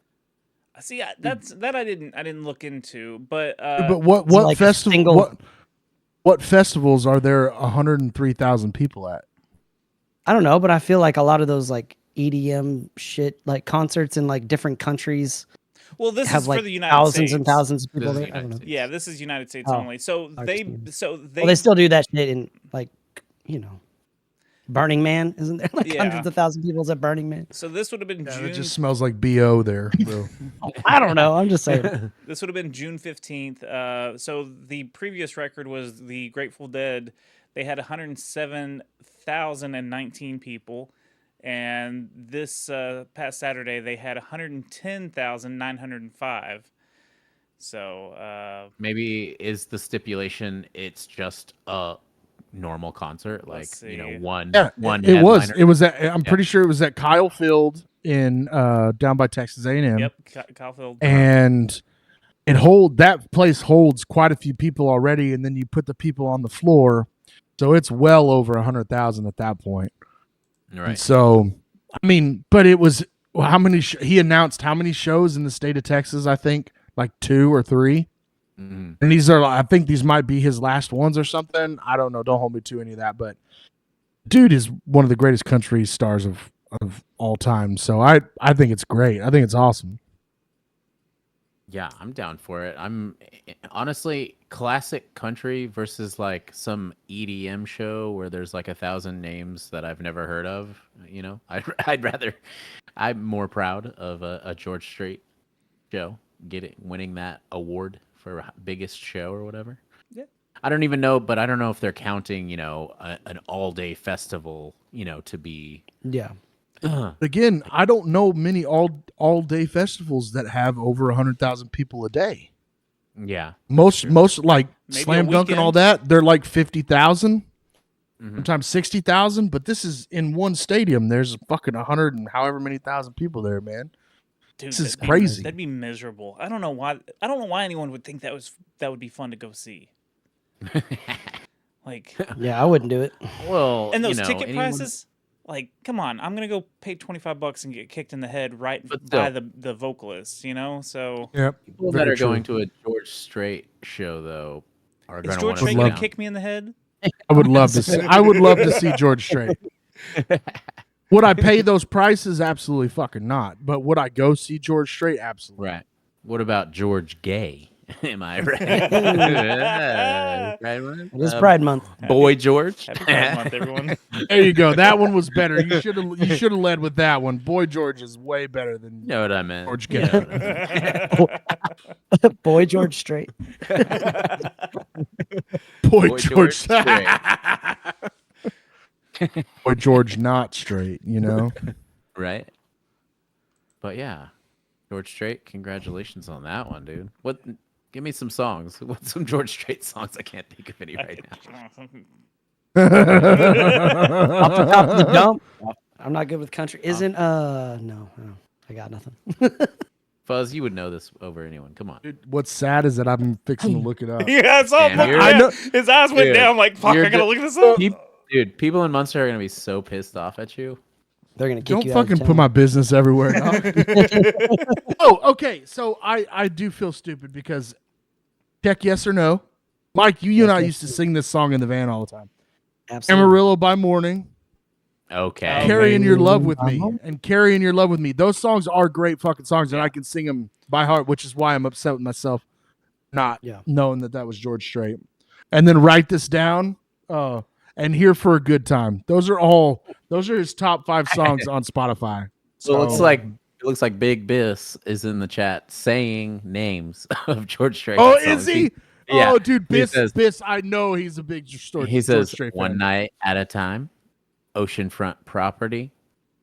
See, that I didn't look into, but But what like a festival? single- What festivals are there 103,000 people at? I don't know, but I feel like a lot of those like EDM shit, like concerts in like different countries, Well, this have is like for the United thousands States. and thousands of people This is there. I don't know. United States. Yeah, this is United States Oh, only. So I they, understand. so they, Well, they still do that shit in like, Burning Man, isn't there like Yeah. hundreds of thousands of people at Burning Man? so this would have been Yeah, June. it just smells like BO there, bro. I don't know. I'm just saying. This would have been June 15th. So the previous record was the Grateful Dead. They had 107,019 people. And this past Saturday, they had 110,905. So Maybe is the stipulation it's just a normal concert, like Let's one. Yeah, one. it was. headliner? It was at. I'm pretty sure it was at Kyle Field in down by Texas A&M. yep, Kyle Field. And that place holds quite a few people already, and then you put the people on the floor, so it's well over 100,000 at that point. And Right. so, I mean, but it was how many? He announced how many shows in the state of Texas? I think like 2 or 3. Mhm. And these are, I think these might be his last ones or something. I don't know. Don't hold me to any of that. But dude is one of the greatest country stars of all time. So I think it's great. I think it's awesome. Yeah, I'm down for it. I'm honestly classic country versus like some EDM show where there's like 1,000 names that I've never heard of. I'd rather. I'm more proud of a George Strait show winning that award for biggest show or whatever. Yeah. I don't even know, but I don't know if they're counting, an all-day festival, to be. Yeah. Again, I don't know many all day festivals that have over 100,000 people a day. Yeah. Most like Maybe slam a dunk and all weekend. that, they're like 50,000, Mhm. sometimes 60,000. But this is in one stadium. There's fucking 100 and however many thousand people there, man. Dude, This is that'd be- crazy. That'd be miserable. I don't know why. I don't know why anyone would think that would be fun to go see. Like, Yeah, I wouldn't do it. Well, and those ticket anyone- prices. Like, come on! I'm gonna go pay $25 and get kicked in the head right But by still. the vocalist. So Yep. People that are going to a George Strait show though are is going to George want to Strait sit gonna down. kick me in the head? I would love to see. I would love to see George Strait. Would I pay those prices? Absolutely fucking not. But would I go see George Strait? Absolutely. Right. What about George Gay? Am I right? Right, man? It is Pride Month. Boy George. Happy Pride Month, everyone. There you go. That one was better. You should have led with that one. Boy George is way better than You know what I meant. George You Gay. know what I meant. Boy George Strait. Boy Boy George. Strait. Boy George not straight. Right. But yeah, George Strait. Congratulations on that one, dude. Give me some songs. What's some George Strait songs? I can't think of any right now. Off the top of the dump. I'm not good with country. Isn't no, I got nothing. Fuzz, you would know this over anyone. Come on. Dude, what's sad is that I'm fixing to look it up. Yeah, it's all. Damn, you're- I know- His eyes went Dude, down. Like, fuck! you're I gotta the- look this up. Dude, people in Munster are gonna be so pissed off at you. They're gonna kick Don't you out of fucking put town. my business everywhere. Oh, okay. So I do feel stupid because check yes or no. Mike, you and I used to sing this song in the van all the time. Absolutely. Amarillo by Morning, Okay. Carrying Your Love with Me, and Carrying Your Love with Me. Those songs are great fucking songs, and I can sing them by heart, which is why I'm upset with myself not knowing that was George Strait. And then Write This Down, and Here for a Good Time. Those are his top 5 songs on Spotify. So it looks like Big Biss is in the chat saying names of George Strait. Oh, songs. is he? Yeah. Oh, dude, He says- Biss, I know he's a big George He says Strait One fan. Night at a Time, Oceanfront Property.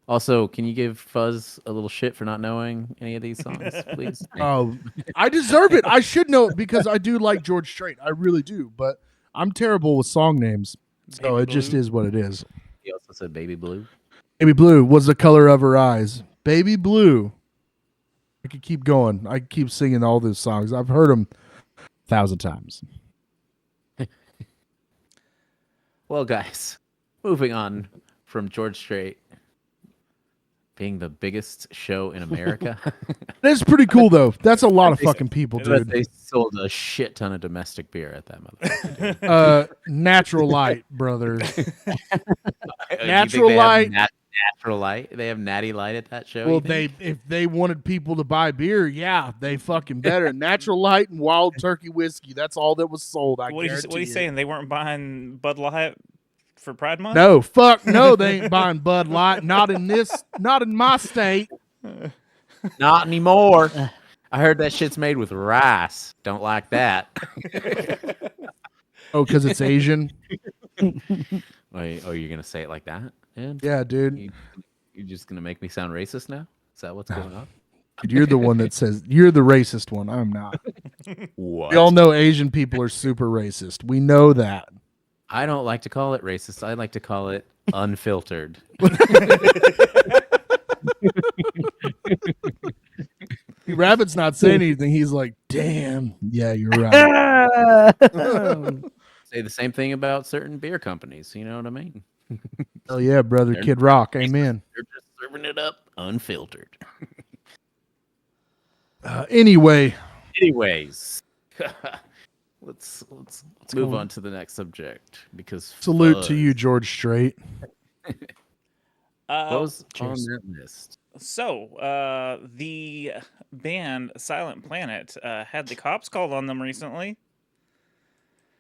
Also, can you give Fuzz a little shit for not knowing any of these songs, please? Oh, I deserve it. I should know it because I do like George Strait. I really do, but I'm terrible with song names. So Baby it just Blue. is what it is. He also said Baby Blue. Baby Blue was the color of her eyes. Baby Blue. I could keep going. I could keep singing all those songs. I've heard them 1,000 times. Well, guys, moving on from George Strait being the biggest show in America. That's pretty cool, though. That's a lot of fucking people, But dude. they sold a shit ton of domestic beer at that motherfucker. Natural Light, brothers. Natural Light. Natural Light. They have Natty Light at that show. Well, if they wanted people to buy beer, yeah, they fucking better. Natural Light and Wild Turkey whiskey. That's all that was sold. What are you saying? They weren't buying Bud Light for Pride Month? No, fuck no, they ain't buying Bud Light. Not in my state. Not anymore. I heard that shit's made with rice. Don't like that. Oh, because it's Asian? Wait, oh, you're going to say it like that? Ed? Yeah, dude. You're just going to make me sound racist now? Is that what's going on? Dude, you're the one that says, you're the racist one. I'm not. What? We all know Asian people are super racist. We know that. I don't like to call it racist. I like to call it unfiltered. Rabbit's not saying anything. He's like, damn. Yeah, you're right. Say the same thing about certain beer companies. You know what I mean? Oh, yeah, brother. Kid Rock. Amen. They're just serving it up unfiltered. Anyways, let's move on to the next subject because salute to you, George Strait. What was on that list? So, the band Silent Planet had the cops called on them recently.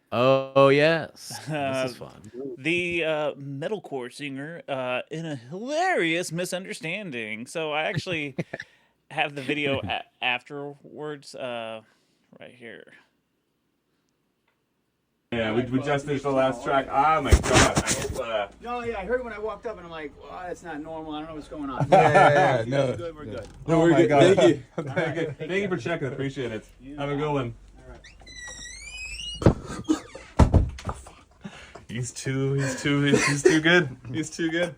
Oh yes, this is fun. The metalcore singer in a hilarious misunderstanding. So I actually have the video afterwards right here. Yeah, we just finished the last track. Oh my god! I hope. No, yeah, I heard when I walked up, and I'm like, "Oh, that's not normal. I don't know what's going on." Yeah, no, good, we're good. No, we're good. God. Thank you. Right. Thank you for checking. Appreciate it. Have a good one. He's too good. He's too good.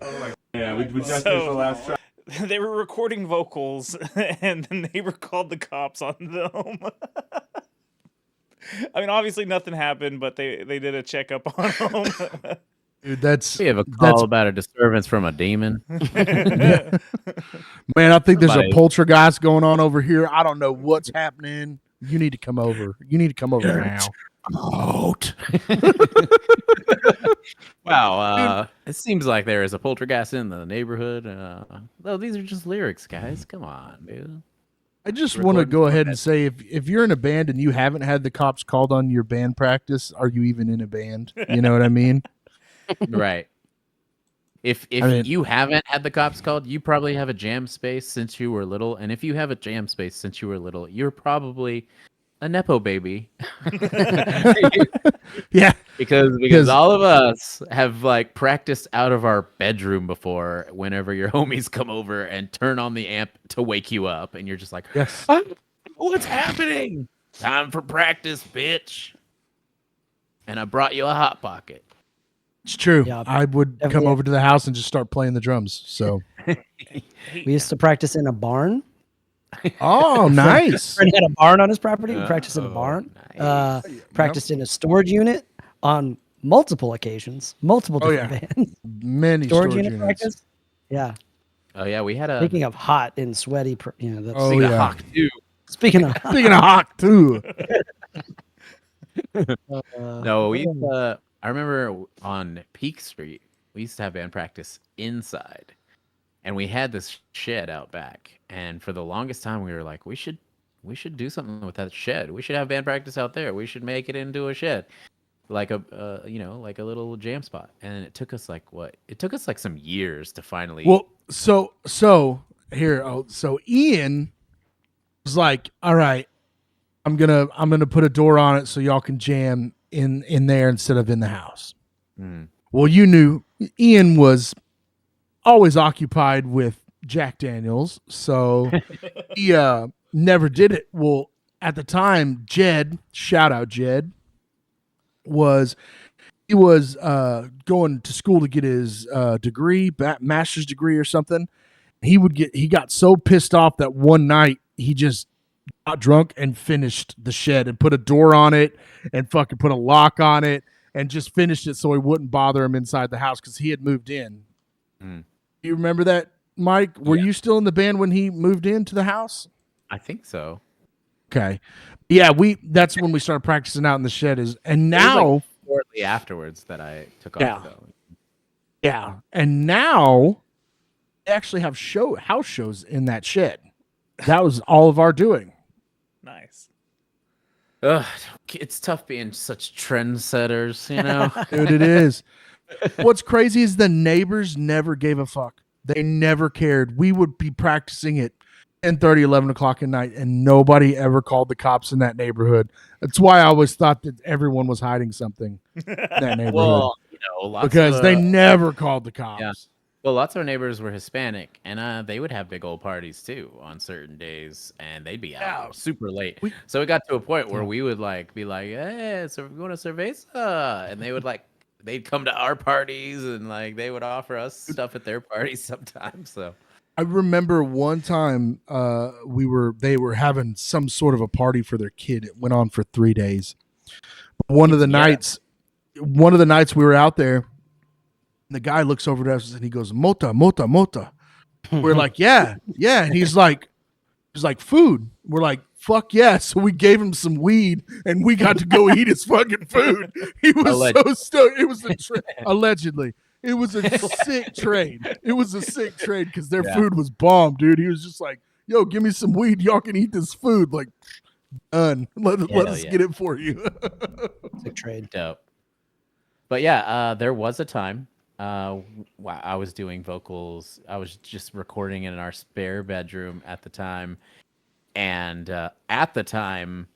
Oh my. Yeah, we just finished the last track. They were recording vocals, and then they were called the cops on them. I mean, obviously nothing happened, but they did a checkup on them. Dude, that's... We have a call about a disturbance from a demon. Man, I think there's a poltergeist going on over here. I don't know what's happening. You need to come over. You need to come over now. Out. Wow, it seems like there is a poltergeist in the neighborhood. Though these are just lyrics, guys. Come on, dude. I just want to go ahead and say, if you're in a band and you haven't had the cops called on your band practice, are you even in a band? You know what I mean? Right. If you haven't had the cops called, you probably have a jam space since you were little. And if you have a jam space since you were little, you're probably a Nepo baby. Yeah. Because all of us have like practiced out of our bedroom before whenever your homies come over and turn on the amp to wake you up. And you're just like, yes. What's happening? Time for practice, bitch. And I brought you a Hot Pocket. It's true. Yeah, I would come over to the house and just start playing the drums. So we used to practice in a barn. Oh, nice. Friend had a barn on his property. We practiced in a barn. Nice. Practiced in a storage unit on multiple occasions. Multiple different bands. Many storage units. Practice. Yeah. Oh yeah, we had a. Speaking of hot and sweaty, that's Speaking of hawk too. Speaking of hawk too. No, we. I remember on Peak Street, we used to have band practice inside, and we had this shed out back. And for the longest time, we were like, we should do something with that shed. We should have band practice out there. We should make it into a shed, like a like a little jam spot. And it took us like what? It took us like some years to finally. Well, so here, so Ian was like, all right, I'm gonna put a door on it so y'all can jam in there instead of in the house. Well, you knew Ian was always occupied with Jack Daniels, so he never did it. Well, at the time, Jed, shout out Jed, was going to school to get his degree, master's degree or something. He got so pissed off that one night he just got drunk and finished the shed and put a door on it and fucking put a lock on it and just finished it so he wouldn't bother him inside the house because he had moved in. You remember that, Mike? Were you still in the band when he moved into the house? I think so. Okay. Yeah, that's when we started practicing out in the shed. And now shortly afterwards that I took off though. Yeah, and now they actually have house shows in that shed. That was all of our doing. Nice. Ugh, it's tough being such trendsetters, you know. Dude, it is. What's crazy is the neighbors never gave a fuck. They never cared. We would be practicing at 10:30, 11 o'clock at night, and nobody ever called the cops in that neighborhood. That's why I always thought that everyone was hiding something in that neighborhood. Well, because they never called the cops. Yeah. Well, lots of our neighbors were Hispanic, and they would have big old parties too on certain days, and they'd be out super late. So it got to a point where we would be like, "Hey, so we're going to Cerveza," and they would they'd come to our parties, and they would offer us stuff at their parties sometimes. So I remember one time they were having some sort of a party for their kid. It went on for 3 days. One of the nights we were out there, and the guy looks over at us and he goes, "Mota, mota, mota." We're like, yeah. And he's like, "Food." We're like, "Fuck yeah." So we gave him some weed and we got to go eat his fucking food. He was so stoked. It was allegedly. It was a sick trade. It was a sick trade because their food was bomb, dude. He was just like, "Yo, give me some weed. Y'all can eat this food." Like, done. Let us get it for you. Sick trade. Dope. But yeah, there was a time I was doing vocals. I was just recording in our spare bedroom at the time. And at the time,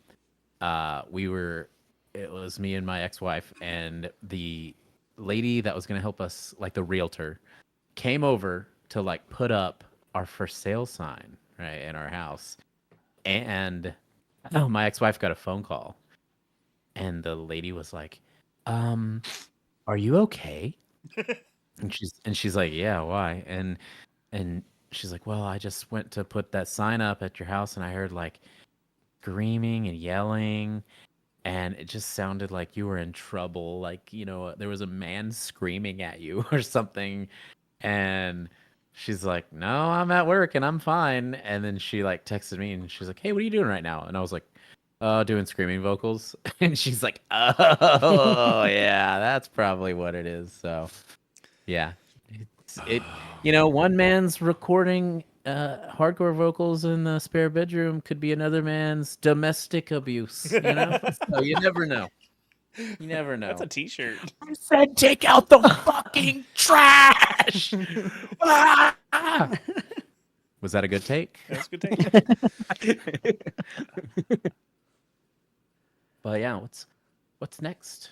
it was me and my ex-wife, and the lady that was going to help us, the realtor, came over to put up our for sale sign in our house. And my ex-wife got a phone call, and the lady was like, "Are you okay?" and she's like, "Yeah, why?" And she's like, "Well, I just went to put that sign up at your house, and I heard screaming and yelling, and it just sounded like you were in trouble. There was a man screaming at you or something." And she's like, "No, I'm at work and I'm fine." And then she texted me and she's like, "Hey, what are you doing right now?" And I was like, "Doing screaming vocals." And she's like, "Oh, yeah, that's probably what it is." So, yeah, one man's recording hardcore vocals in the spare bedroom could be another man's domestic abuse. So you never know. You never know. That's a T-shirt. I said, "Take out the fucking trash." Was that a good take? That's a good take. But yeah, what's next?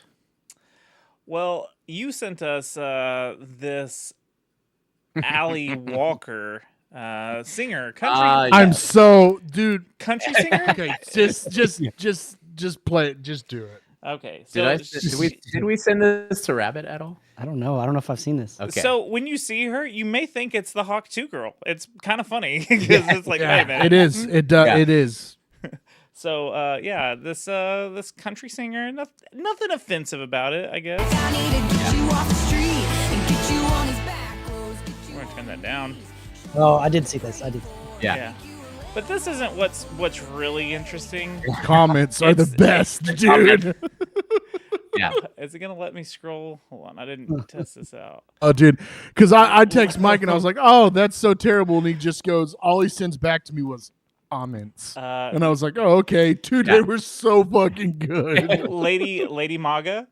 Well, you sent us this Alli Walker singer, country. I'm so, dude. Country singer. Okay, just play it. Just do it. Okay. So did we send this to Rabbit at all? I don't know. I don't know if I've seen this. Okay. So when you see her, you may think it's the Hawk 2 girl. It's kind of funny because it's like, Yeah, hey man, it is. It does. Yeah. It is. So this country singer, nothing offensive about it, I guess. I'm gonna turn that down. Oh, I did see this. I did. Yeah. But this isn't what's really interesting. Comments are the best, dude. Yeah. Is it gonna let me scroll? Hold on, I didn't test this out. Oh, dude, because I text Mike and I was like, "Oh, that's so terrible," and he just goes, all he sends back to me was comments, and I was like, "Oh, okay, dude, they were so fucking good." Lady Maga.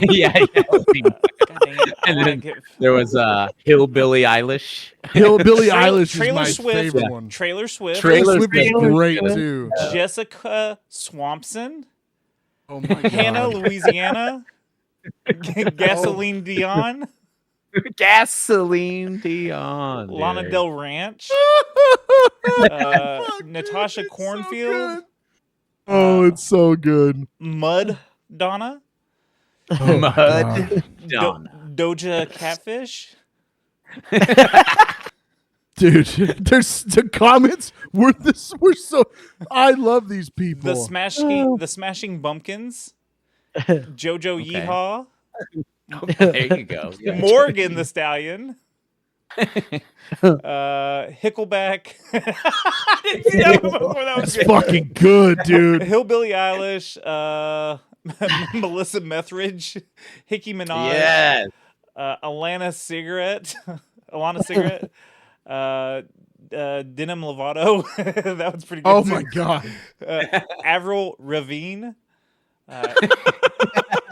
Yeah. And then there was Hillbilly Eilish. Hillbilly Eilish is my Swift, favorite one. Trailer Swift. Trailer Swift is great too. Jessica Swampson. Oh my god. Hannah, Louisiana. Gasoline Dion. Gasoline Dion. Lana dude. Del Ranch. Natasha Cornfield. It's so good. Mud Donna. Oh, Mud Donna. Doja Catfish. Dude, there's the comments were so. I love these people. The Smashing Bumpkins. JoJo Yeehaw. There you go. Yeah. Morgan the Stallion. Hickleback. I didn't see that one before. That was That's fucking good, dude. Hillbilly Eilish. Melissa Methridge. Hickey Minaj. Yes. Alana Cigarette, Alana Cigarette, Denim Lovato. That was pretty good. Oh too. my god. Avril Ravine,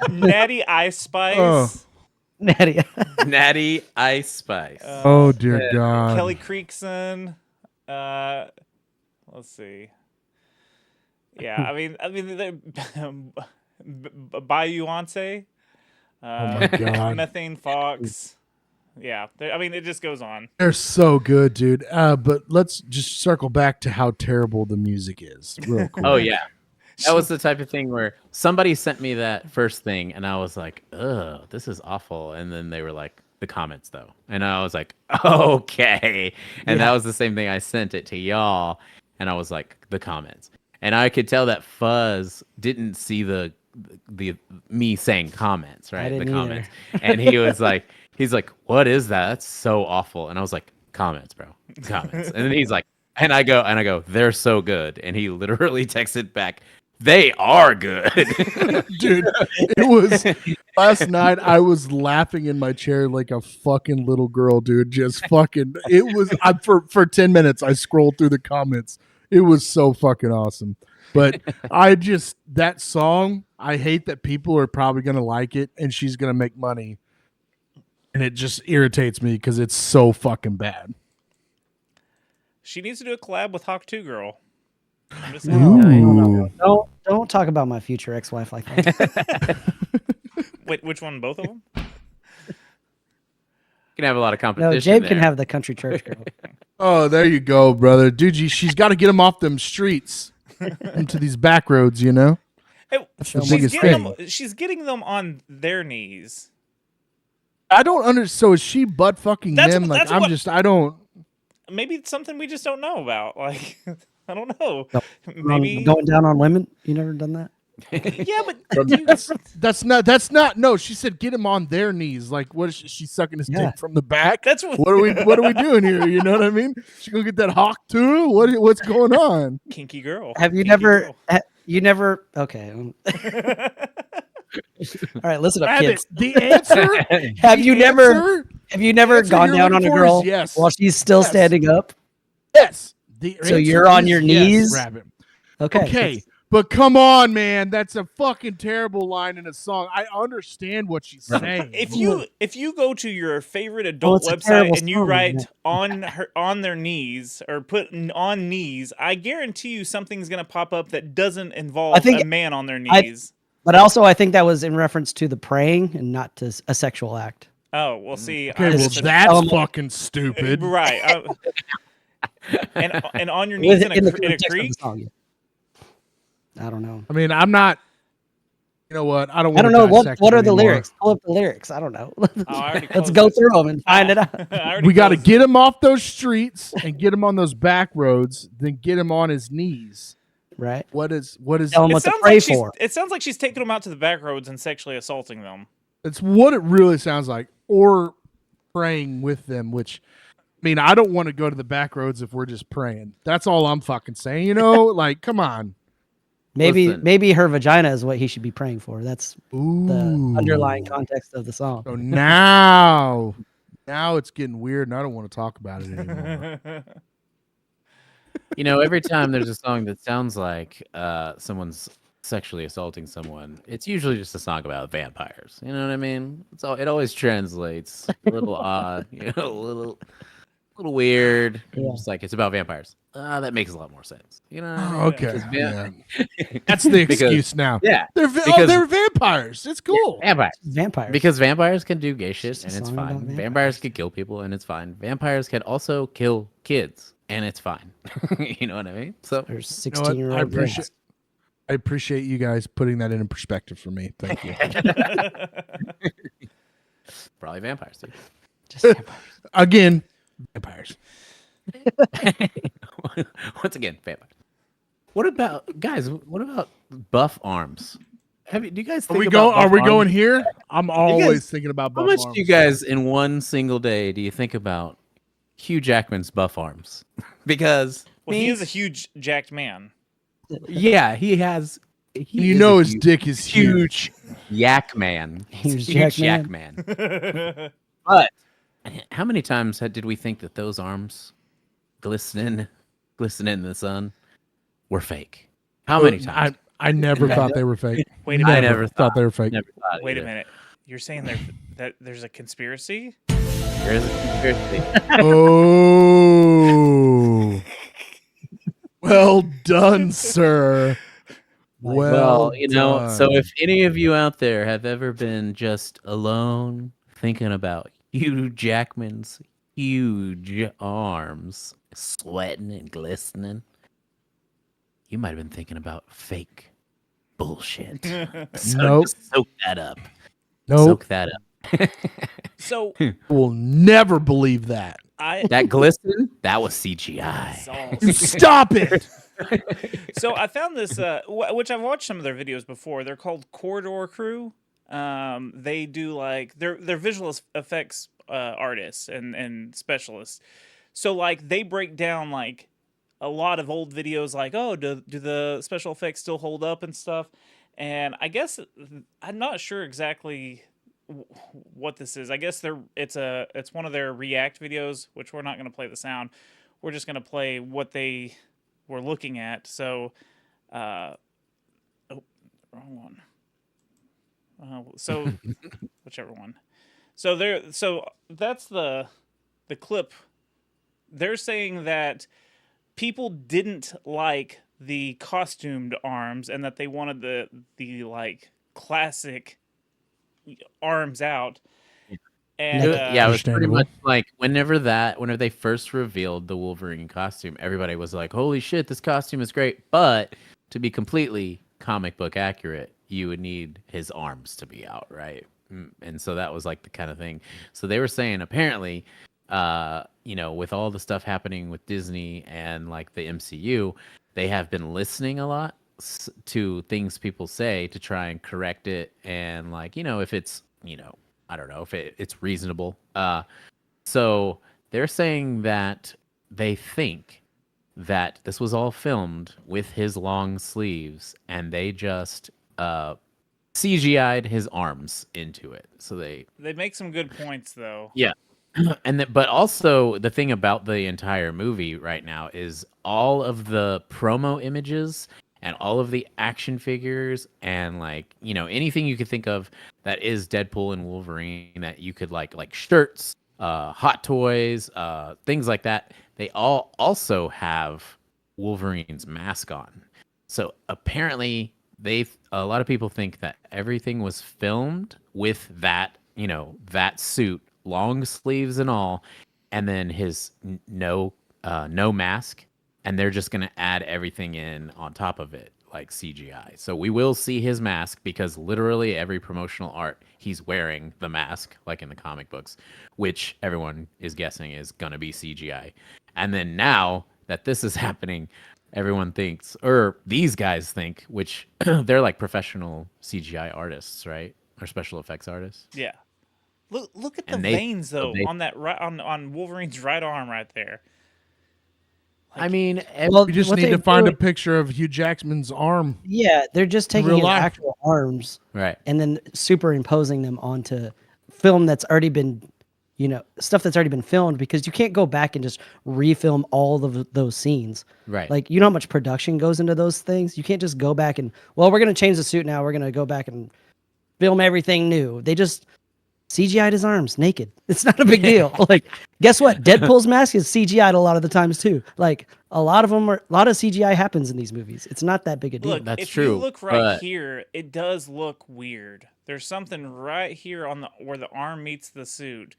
Natty Ice Spice. Oh. Natty. Ice Spice. Oh dear God. Kelly Creekson. Let's see. Yeah, I mean, Bayouance. Oh my God. Methane Fox. Yeah, I mean, it just goes on. They're so good, dude. But let's just circle back to how terrible the music is, real quick. Oh yeah, that was the type of thing where somebody sent me that first thing, and I was like, "Ugh, this is awful." And then they were like, "The comments, though," and I was like, "Okay." And that was the same thing. I sent it to y'all, and I was like, "The comments," and I could tell that Fuzz didn't see the me saying comments, right? The comments, and he was like. He's like, "What is that? That's so awful." And I was like, "Comments, bro. Comments." And then he's like, and I go, "They're so good." And he literally texted back, "They are good." Dude, it was last night. I was laughing in my chair like a fucking little girl, dude. Just fucking, it was for 10 minutes. I scrolled through the comments. It was so fucking awesome. But that song, I hate that people are probably going to like it and she's going to make money. And it just irritates me because it's so fucking bad. She needs to do a collab with Hawk 2 Girl. I'm just No. Don't talk about my future ex-wife like that. Wait, which one? Both of them? You can have a lot of competition. No, Jabe there. can have the country church girl. Oh, there you go, brother. Dude, she's got to get them off them streets into these back roads, you know? Hey, she's getting them on their knees. I don't understand. So is she butt fucking them? Like I don't. Maybe it's something we just don't know about. Like I don't know. No. Maybe Going down on women. You never done that? Yeah, but that's not. No, she said get him on their knees. Like what is she sucking his dick from the back? That's what are we doing here? You know what I mean? She gonna get that hawk too? What's going on? Kinky girl. Have you never? You never? Okay. All right, listen up, kids. The answer? Have you never gone down on a girl while she's still standing up? Yes. So you're on your knees? Yes, Rabbit. Okay. But come on, man. That's a fucking terrible line in a song. I understand what she's saying. If you go to your favorite adult website and you write on their knees or put on knees, I guarantee you something's gonna pop up that doesn't involve a man on their knees. But also, I think that was in reference to the praying and not to a sexual act. Oh, well, see. Okay, well, that's fucking stupid. Right. And on your knees in a creek? I don't know. I mean, I'm not... You know what? I don't know. What are the lyrics? Pull up the lyrics. I don't know. Let's go through them and find it out. We got to get him off those streets and get him on those back roads, then get him on his knees. Right. What is tell them what to pray for. It sounds like she's taking them out to the back roads and sexually assaulting them. It's what it really sounds like, or praying with them, which I mean, I don't want to go to the back roads if we're just praying. That's all I'm fucking saying, you know? Like, come on. Maybe her vagina is what he should be praying for. That's the underlying context of the song. So now it's getting weird and I don't want to talk about it anymore. You know, every time there's a song that sounds like someone's sexually assaulting someone, it's usually just a song about vampires. You know what I mean? It always translates a little odd, you know, a little weird. Yeah. Just like it's about vampires. That makes a lot more sense. You know? Okay. That's the excuse now. Yeah. They're vampires. It's cool. Vampires. Because vampires can do gay shit and it's fine. Vampires can kill people and it's fine. Vampires can also kill kids and it's fine. You know what I mean? So there's 16-year-old. I appreciate you guys putting that in perspective for me. Thank you. Probably vampires too. Just vampires. Again, vampires. Once again, vampires. What about buff arms? Do you guys think are we going here? I'm always thinking about buff arms. How much do you guys in one single day do you think about Hugh Jackman's buff arms? Because he is a huge jacked man. Yeah, he has. His dick is huge. Yak Man. Huge Huge Yak Yak Man. But how many times did we think that those arms glistening in the sun were fake? How many times? I never thought they were fake. Wait a minute. I never thought they were fake. Never thought Wait a either. minute. You're saying that there's a conspiracy? There is a conspiracy. Oh. Well done, sir. Well, so if any of you out there have ever been just alone thinking about Hugh Jackman's huge arms sweating and glistening, you might have been thinking about fake bullshit. So Nope. just soak that up. Nope. Soak that up. So We'll never believe that. That glisten, that was CGI. Stop it. So I found this, which I've watched some of their videos before. They're called Corridor Crew. They do like they're visual effects artists and specialists. So like they break down like a lot of old videos, like do the special effects still hold up and stuff. And I guess I'm not sure exactly what this is. I guess it's one of their React videos, which we're not going to play the sound. We're just going to play what they were looking at. So, wrong one. So whichever one. So that's the clip. They're saying that people didn't like the costumed arms and that they wanted the like classic arms out. And it was pretty much like whenever they first revealed the Wolverine costume, everybody was like, holy shit, this costume is great. But to be completely comic book accurate, you would need his arms to be out, right? And so that was like the kind of thing. So they were saying apparently, with all the stuff happening with Disney and like the MCU, they have been listening a lot to things people say to try and correct it. And like, if it's, I don't know if it's reasonable. So they're saying that they think that this was all filmed with his long sleeves and they just CGI'd his arms into it. So they make some good points though. Yeah. But also the thing about the entire movie right now is all of the promo images and all of the action figures and like, anything you could think of that is Deadpool and Wolverine that you could like shirts, hot toys, things like that. They all also have Wolverine's mask on. So apparently a lot of people think that everything was filmed with that, that suit, long sleeves and all, and then his no mask, and they're just going to add everything in on top of it like CGI. So we will see his mask because literally every promotional art he's wearing the mask like in the comic books, which everyone is guessing is going to be CGI. And then now that this is happening, everyone thinks, or these guys think, which they're like professional CGI artists, right? Or special effects artists. Yeah. Look at the veins though on that on Wolverine's right arm right there. I mean, we just need to find a picture of Hugh Jackman's arm. Yeah, they're just taking his actual arms, right, and then superimposing them onto film that's already been, stuff that's already been filmed, because you can't go back and just refilm all of those scenes. Right. Like, you know how much production goes into those things? You can't just go back and, we're going to change the suit now. We're going to go back and film everything new. They just CGI'd his arms naked. It's not a big deal. Like, guess what? Deadpool's mask is CGI'd a lot of the times too. Like, a lot of CGI happens in these movies. It's not that big a deal. Look, that's if true. You look right here, it does look weird. There's something right here where the arm meets the suit,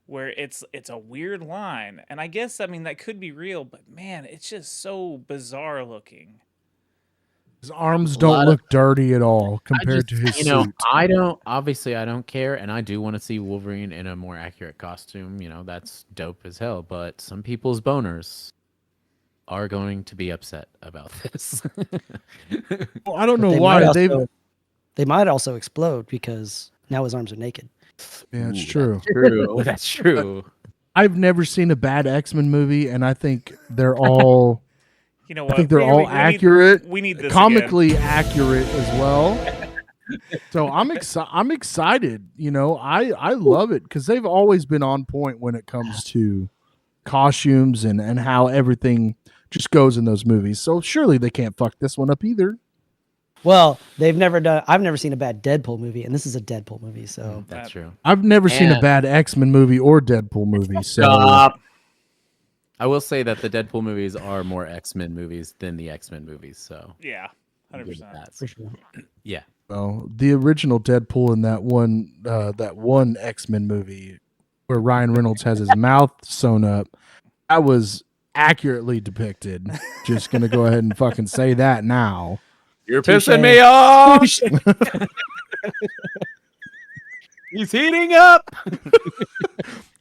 where it's a weird line. And I guess that could be real, but man, it's just so bizarre looking. His arms don't look dirty at all compared to his suit. I don't care, and I do want to see Wolverine in a more accurate costume. That's dope as hell. But some people's boners are going to be upset about this. Well, I don't know why they might also explode because now his arms are naked. Yeah, it's true. That's true. I've never seen a bad X-Men movie, and I think they're all. You know what? I think they're all accurate. We need this comically accurate as well. So I'm excited. You know, I love it because they've always been on point when it comes to costumes and how everything just goes in those movies. So surely they can't fuck this one up either. Well, I've never seen a bad Deadpool movie, and this is a Deadpool movie, so That's true. I've never seen a bad X-Men movie or Deadpool movie. So Stop. I will say that the Deadpool movies are more X-Men movies than the X-Men movies. So Yeah, 100%. for sure. yeah, well, the original Deadpool in that one X-Men movie where Ryan Reynolds has his mouth sewn up, that was accurately depicted. Just gonna go ahead and fucking say that now. you're Touche. pissing me off. He's heating up.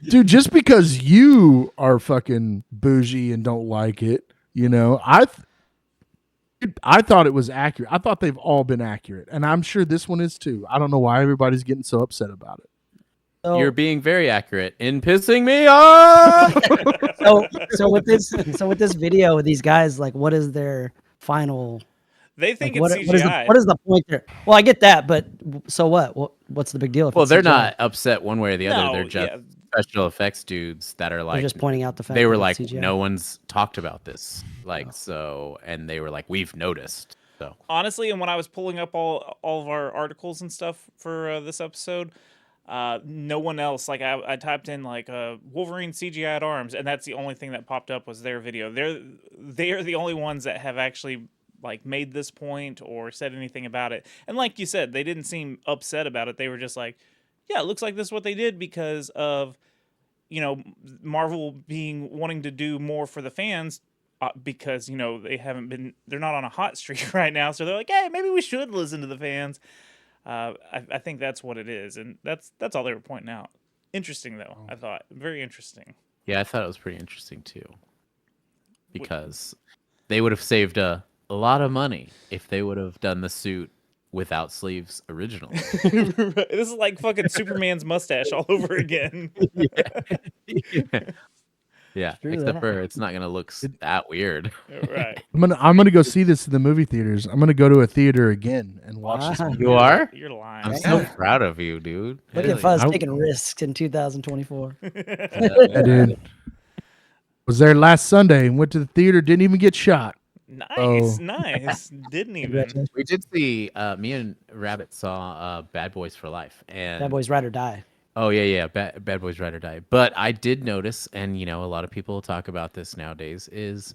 Dude, just because you are fucking bougie and don't like it, you know, I thought it was accurate. I thought they've all been accurate, and I'm sure this one is too. I don't know why everybody's getting so upset about it. So, You're being very accurate in pissing me off. so with this video with these guys, like, what is their final? They think Like, it's what CGI. what is the point there? Well, I get that, but so what? What's the big deal? If Well, it's they're CGI? not upset one way or the other. No, They're just yeah. special effects dudes that are They're like just pointing out the fact they were that like it's CGI. no one's talked about this so and they were like we've noticed so Honestly, and when I was pulling up all of our articles and stuff for this episode, no one else, like I typed in like Wolverine CGI at arms, and that's the only thing that popped up was their video. They are the only ones that have actually like made this point or said anything about it. And like you said, they didn't seem upset about it. They were just like, yeah, it looks like this is what they did because of, you know, Marvel wanting to do more for the fans because, you know, they're not on a hot streak right now. So they're like, hey, maybe we should listen to the fans. I think that's what it is. And that's all they were pointing out. Interesting though. I thought very interesting. yeah, I thought it was pretty interesting too because they would have saved a lot of money if they would have done the suit without sleeves originally. This is like fucking Superman's mustache all over again. Yeah, True except that. for it's not gonna look that weird. Right. I'm gonna go see this in the movie theaters. I'm gonna go to a theater again and watch this. Wow. movie. You are? You're lying. I'm so proud of you, dude. Look Really. at Fuzz I- taking risks in 2024. I did. Was there last Sunday and went to the theater. Didn't even get shot. Nice, nice. Didn't even. We did see. Me and Rabbit saw Bad Boys for Life, and Bad Boys Ride or Die. oh yeah, Bad Boys Ride or Die. But I did notice, and you know, a lot of people talk about this nowadays. Is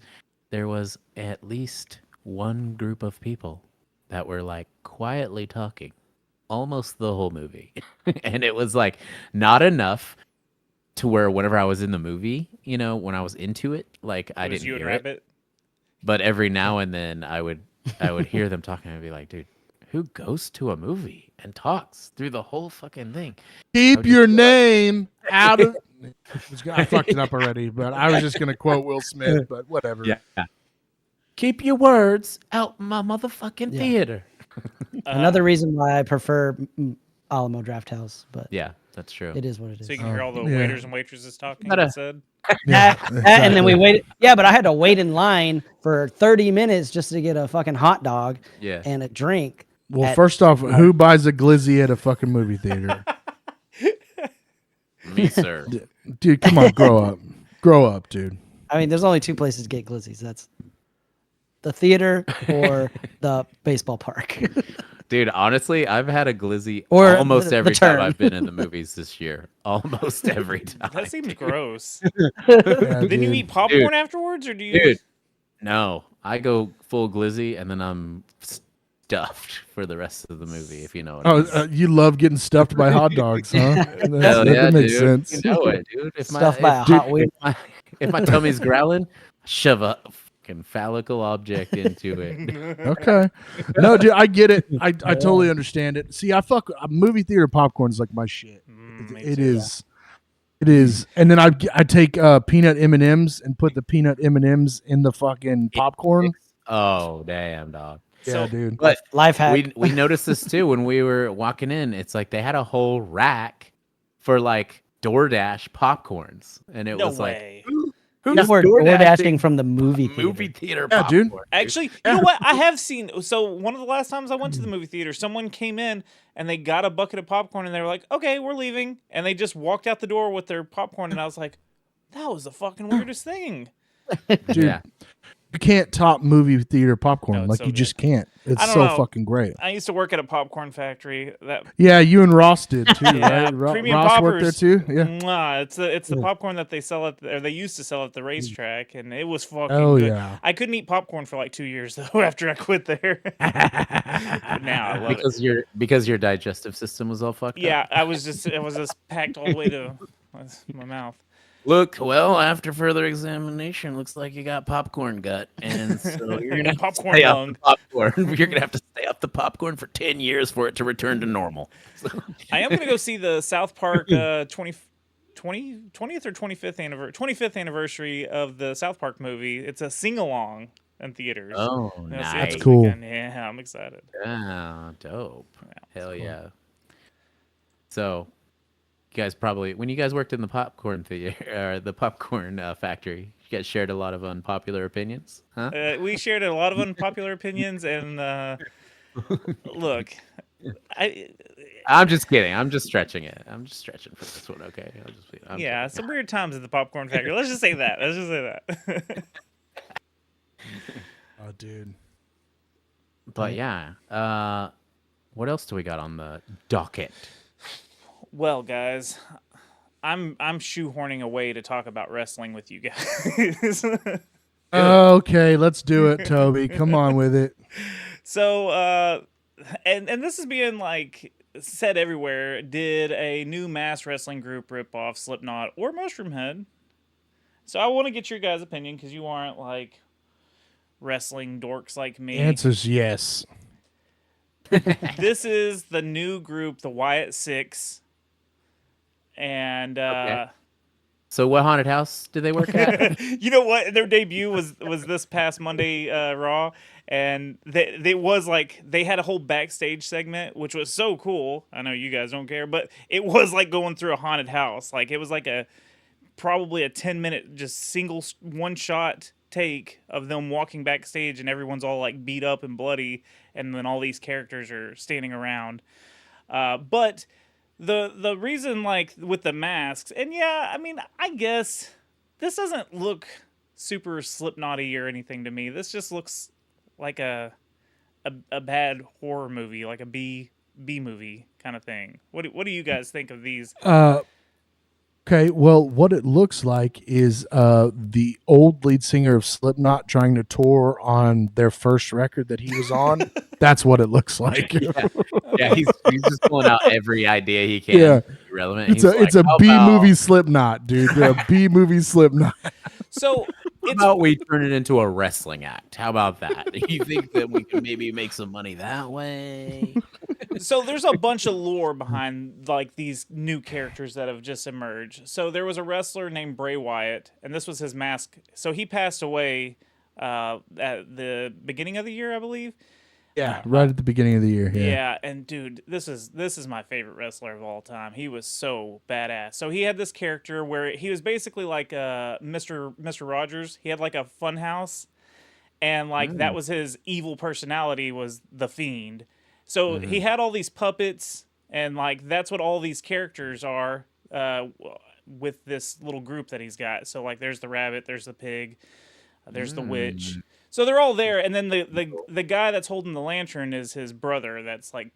there was at least one group of people that were like quietly talking almost the whole movie, and it was like not enough to where whenever I was in the movie, you know, when I was into it, like I It was didn't you and hear it. Rabbit. But every now and then I would hear them talking and I'd be like, dude, who goes to a movie and talks through the whole fucking thing? Keep just your feel like- name out of. I fucked it up already, but I was just gonna quote Will Smith. But whatever. Keep your words out my motherfucking Yeah. theater. Another reason why I prefer Alamo Draft House, but Yeah, that's true. it is what it is. So you can hear all the yeah. waiters and waitresses talking. Gotta- It said. And then we waited. Yeah, but I had to wait in line for 30 minutes just to get a fucking hot dog Yeah. and a drink. Well, at- first off, who buys a glizzy at a fucking movie theater? Me, sir. Dude, come on, grow up. Grow up, dude. I mean, there's only two places to get glizzies. That's the theater or the baseball park. Dude, honestly, I've had a glizzy Or almost the every time turn. I've been in the movies this year. Almost every time. That seems gross. Yeah, Then you dude. eat popcorn afterwards, or do you? Dude, no. I go full glizzy and then I'm stuffed for the rest of the movie, if you know what I Oh, mean. you love getting stuffed by hot dogs, huh? Hell That yeah, makes dude. sense. You know it, dude. If Stuffed by a if- Hot Wheel. if my tummy's growling, shove a fucking phallical object into it. Okay. No, dude, I get it. I totally understand it. See, I fuck movie theater popcorn is like my shit. Me It too. is. It is. And then I take peanut M&Ms and put the peanut M&Ms in the fucking popcorn. Oh, damn, dog. Yeah, So- dude. But Life hack. we noticed this too when we were walking in. It's like they had a whole rack for like DoorDash popcorns, and it No was like, way. who People were DoorDashing from the movie theater. Movie theater Yeah, dude. popcorn. Actually, you know what? I have seen. So one of the last times I went to the movie theater, someone came in and they got a bucket of popcorn and they were like, "Okay, we're leaving," and they just walked out the door with their popcorn, and I was like, "That was the fucking weirdest thing." Dude, Yeah. you can't top movie theater popcorn. No, it's like so you good. just can't. It's I don't so know. fucking great. I used to work at a popcorn factory. That Yeah, you and Ross did too, Yeah, right? premium Ross worked there poppers. too. Yeah. Mwah, it's the popcorn that they sell or they used to sell at the racetrack, and it was fucking Oh, good. yeah. I couldn't eat popcorn for like 2 years though after I quit there. But now I love it. Because your digestive system was all fucked Yeah, up. it was just packed all the way to my mouth. Look, well, after further examination, looks like you got popcorn gut, and so you're gonna Popcorn stay off lung. the popcorn. You're gonna have to stay off the popcorn for 10 years for it to return to normal. I am gonna go see the South Park 20th or 25th anniversary of the South Park movie. It's a sing along in theaters. Oh, I'm gonna see it nice. this That's cool. weekend. Yeah, I'm excited. Oh, dope. Hell cool. yeah. So, you guys probably, when you guys worked in the popcorn theater, or the popcorn factory, you guys shared a lot of unpopular opinions, huh? We shared a lot of unpopular opinions, and look, I'm just kidding. I'm just stretching it. I'm just stretching for this one, okay? yeah, some weird times at the popcorn factory. Let's just say that. Let's just say that. Oh, dude. But yeah, what else do we got on the docket? Well, guys, I'm shoehorning a way to talk about wrestling with you guys. Okay, let's do it, Toby. Come on with it. So, and this is being like said everywhere. Did a new mass wrestling group rip off Slipknot or Mushroom Head? So I want to get your guys' opinion because you aren't like wrestling dorks like me. The answer's yes. This is the new group, the Wyatt Six, and Okay. So what haunted house did they work at? you know what? Their debut was this past Monday Raw, and they was like they had a whole backstage segment, which was so cool. I know you guys don't care, but it was like going through a haunted house. Like it was like probably a 10-minute just single one shot take of them walking backstage, and everyone's all like beat up and bloody, and then all these characters are standing around. But the reason, like with the masks, and yeah, I mean, I guess this doesn't look super Slipknot-y or anything to me. This just looks like a bad horror movie, like a B movie kind of thing. What do you guys think of these? Okay, well, what it looks like is the old lead singer of Slipknot trying to tour on their first record that he was on. That's what it looks like. Yeah, he's just pulling out every idea he can. Yeah. To be relevant. It's a B movie Slipknot, dude. A B movie Slipknot. So How about we turn it into a wrestling act? How about that? You think that we can maybe make some money that way? So there's a bunch of lore behind like these new characters that have just emerged. So there was a wrestler named Bray Wyatt, and this was his mask. So he passed away at the beginning of the year, I believe. Yeah, right at the beginning of the year. Yeah. Yeah, and dude, this is my favorite wrestler of all time. He was so badass. So he had this character where he was basically like Mr. Rogers. He had like a fun house, and like that was his evil personality, was the Fiend. So he had all these puppets, and like that's what all these characters are with this little group that he's got. So like there's the rabbit, there's the pig, there's the witch. So they're all there, and then the guy that's holding the lantern is his brother. That's like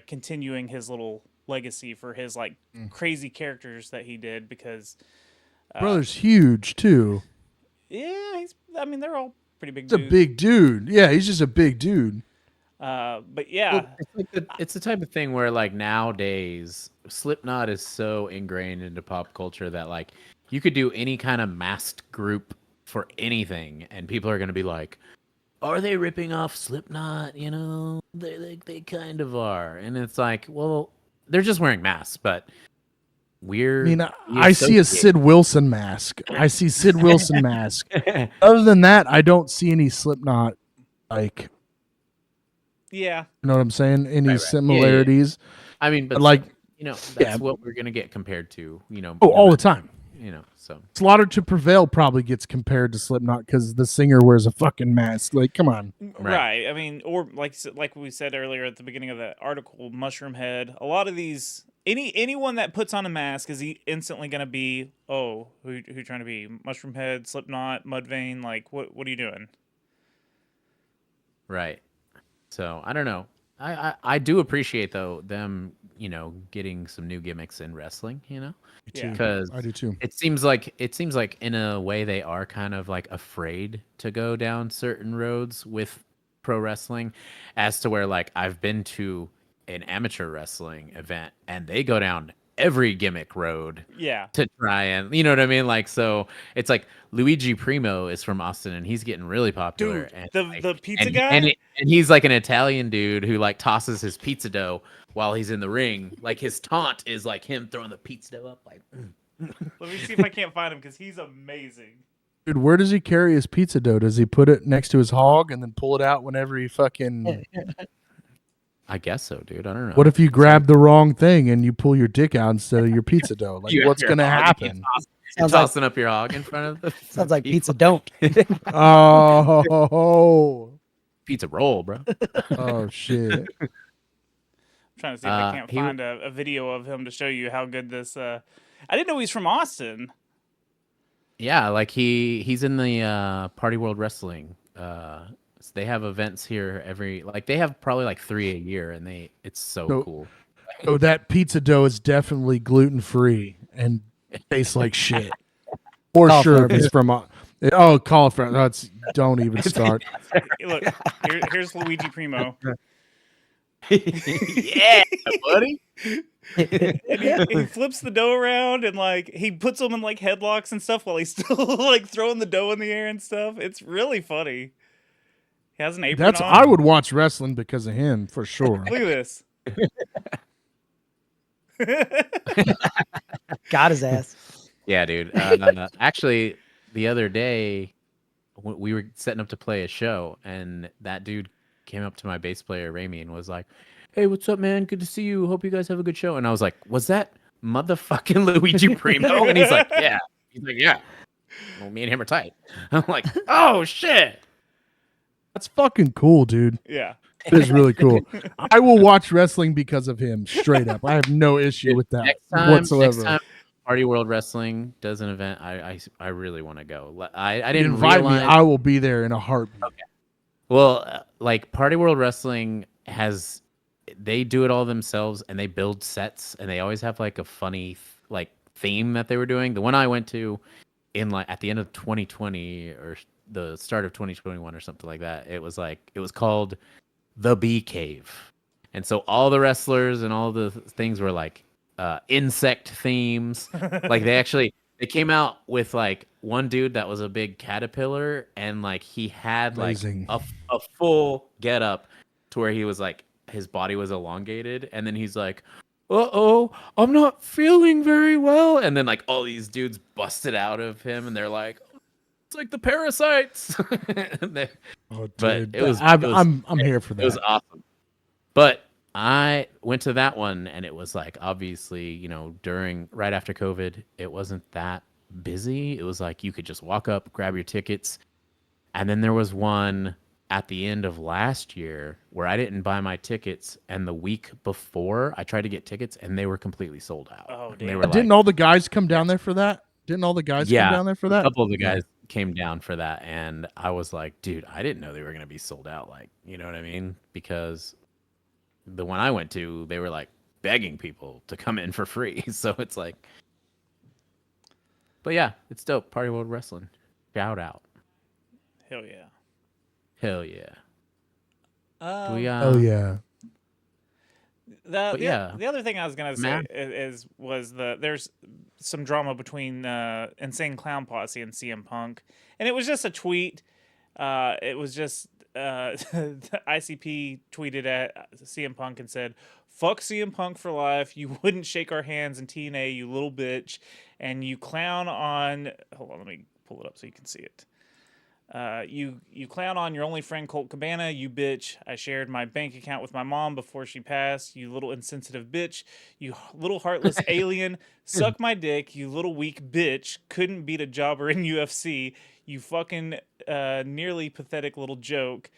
continuing his little legacy for his like crazy characters that he did, because Brother's huge too. yeah, they're all pretty big He's a dudes. big dude. Yeah, he's just a big dude. But yeah, It's the type of thing where, like, nowadays, Slipknot is so ingrained into pop culture that, like, you could do any kind of masked group for anything, and people are going to be like, are they ripping off Slipknot? You know, they kind of are. And it's like, well, they're just wearing masks, but we're... I mean, I see a Sid Wilson mask. Other than that, I don't see any Slipknot, like... yeah. You know what I'm saying? Any Right. similarities? I mean, but like, you know, that's yeah. what we're going to get compared to, you know. Oh, all the time. So Slaughter to Prevail probably gets compared to Slipknot because the singer wears a fucking mask. Like, come on. Right. I mean, or like we said earlier at the beginning of the article, Mushroom Head. A lot of these, anyone that puts on a mask is instantly going to be, oh, who you trying to be? Mushroom Head, Slipknot, Mudvayne. Like, what are you doing? Right. So I don't know. I do appreciate though them, getting some new gimmicks in wrestling, because I do too. It seems like in a way they are kind of like afraid to go down certain roads with pro wrestling, as to where like I've been to an amateur wrestling event and they go down every gimmick road to try and, you know what I mean? Like, so it's like Luigi Primo is from Austin and he's getting really popular. Dude, and the pizza guy? And he's like an Italian dude who like tosses his pizza dough while he's in the ring. Like his taunt is like him throwing the pizza dough up like. Let me see if I can't find him because he's amazing. Dude, where does he carry his pizza dough? Does he put it next to his hog and then pull it out whenever he fucking... I guess so, dude. I don't know. What if you grab the wrong thing and you pull your dick out instead of your pizza dough? Like, what's going to happen? You're tossing up your hog in front of the Sounds like pizza don't. Oh. Pizza roll, bro. Oh, shit. I'm trying to see if I can't find a video of him to show you how good this... I didn't know he's from Austin. Yeah, like he's in the Party World Wrestling. They have events here they have probably like 3 a year, and it's so cool. Oh, that pizza dough is definitely gluten free and tastes like shit. For sure, if it's from cauliflower. No, don't even start. Look, here's Luigi Primo. Yeah, buddy. And he flips the dough around and like he puts them in like headlocks and stuff while he's still like throwing the dough in the air and stuff. It's really funny. He has an apron on. I would watch wrestling because of him for sure. Look at this. Got his ass. Yeah, dude. Actually, the other day we were setting up to play a show, and that dude came up to my bass player Ramy and was like, "Hey, what's up, man? Good to see you. Hope you guys have a good show." And I was like, "Was that motherfucking Luigi Primo?" And he's like, "Yeah." He's like, "Yeah. Well, me and him are tight." I'm like, "Oh shit." That's fucking cool, dude. Yeah. It is really cool. I will watch wrestling because of him, straight up. I have no issue with that whatsoever. Next time Party World Wrestling does an event, I really want to go. I didn't invite realize... me. I will be there in a heartbeat. Okay. Well, like Party World Wrestling they do it all themselves, and they build sets, and they always have like a funny like theme that they were doing. The one I went to at the end of 2020 or the start of 2021 or something like that, it was called The Bee Cave. And so all the wrestlers and all the things were like insect themes. Like they came out with like one dude that was a big caterpillar, and like he had like a full get up to where he was like his body was elongated, and then he's like, "Uh-oh, I'm not feeling very well." And then like all these dudes busted out of him, and they're like, "It's like the parasites." But it was I'm here for that. It was awesome. But I went to that one, and it was like obviously, right after COVID, it wasn't that busy. It was like you could just walk up, grab your tickets. And then there was one at the end of last year where I didn't buy my tickets, and the week before I tried to get tickets and they were completely sold out. Oh, damn. Didn't all the guys come down there for that? Come down there for that? A couple of the guys came down for that, and I was like, dude, I didn't know they were going to be sold out. Like, you know what I mean? Because the one I went to, they were like begging people to come in for free. So it's like, but yeah, it's dope. Party World Wrestling. Shout out. Hell yeah. Hell yeah. Oh yeah. The other thing I was gonna say was there's some drama between Insane Clown Posse and CM Punk, and it was just a tweet. It was just the ICP tweeted at CM Punk and said, "Fuck CM Punk for life. You wouldn't shake our hands in TNA, you little bitch, and you clown on." Hold on, let me pull it up so you can see it. You clown on your only friend Colt Cabana, you bitch. I shared my bank account with my mom before she passed, you little insensitive bitch. You little heartless alien. Suck my dick, you little weak bitch. Couldn't beat a jobber in UFC. You fucking nearly pathetic little joke.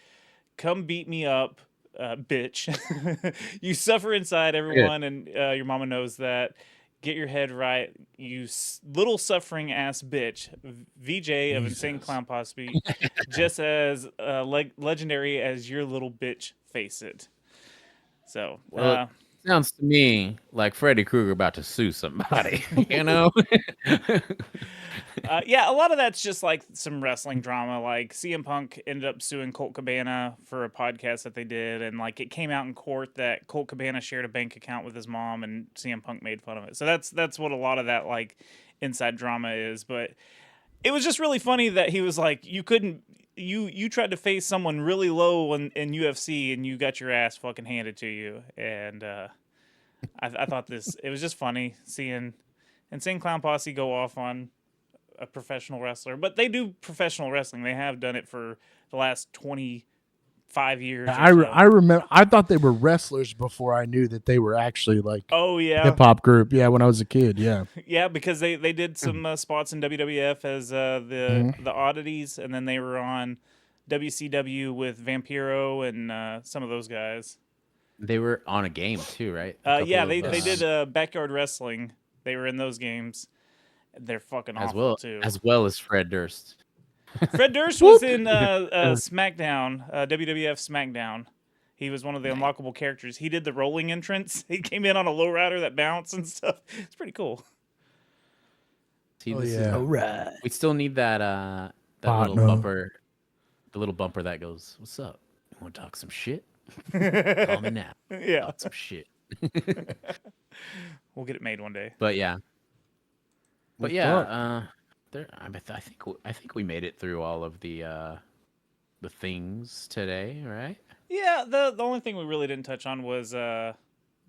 Come beat me up, bitch. You suffer inside, everyone, and your mama knows that. Get your head right, you little suffering ass bitch. VJ of Insane Clown Posse, just as legendary as your little bitch. Face it. So, Well, it sounds to me like Freddy Krueger about to sue somebody. You know? Yeah, a lot of that's just like some wrestling drama. Like CM Punk ended up suing Colt Cabana for a podcast that they did, and like it came out in court that Colt Cabana shared a bank account with his mom, and CM Punk made fun of it. So that's what a lot of that like inside drama is. But it was just really funny that he was like, you tried to face someone really low in UFC, and you got your ass fucking handed to you. And I thought it was just funny seeing Insane Clown Posse go off on a professional wrestler, but they do professional wrestling. They have done it for the last 25 years. I remember. I thought they were wrestlers before I knew that they were actually like hip hop group. Yeah, when I was a kid. Yeah, yeah, because they did some spots in WWF as the oddities, and then they were on WCW with Vampiro and some of those guys. They were on a game too, right? Yeah, they did backyard wrestling. They were in those games. They're fucking awful too. As well as Fred Durst. Fred Durst was in SmackDown, WWF SmackDown. He was one of the unlockable characters. He did the rolling entrance. He came in on a lowrider that bounced and stuff. It's pretty cool. See, All right. We still need that little bumper. The little bumper that goes, "What's up? You want to talk some shit? Call me now." Yeah, talk some shit. We'll get it made one day. But yeah. I think we made it through all of the things today, right? Yeah, the only thing we really didn't touch on was the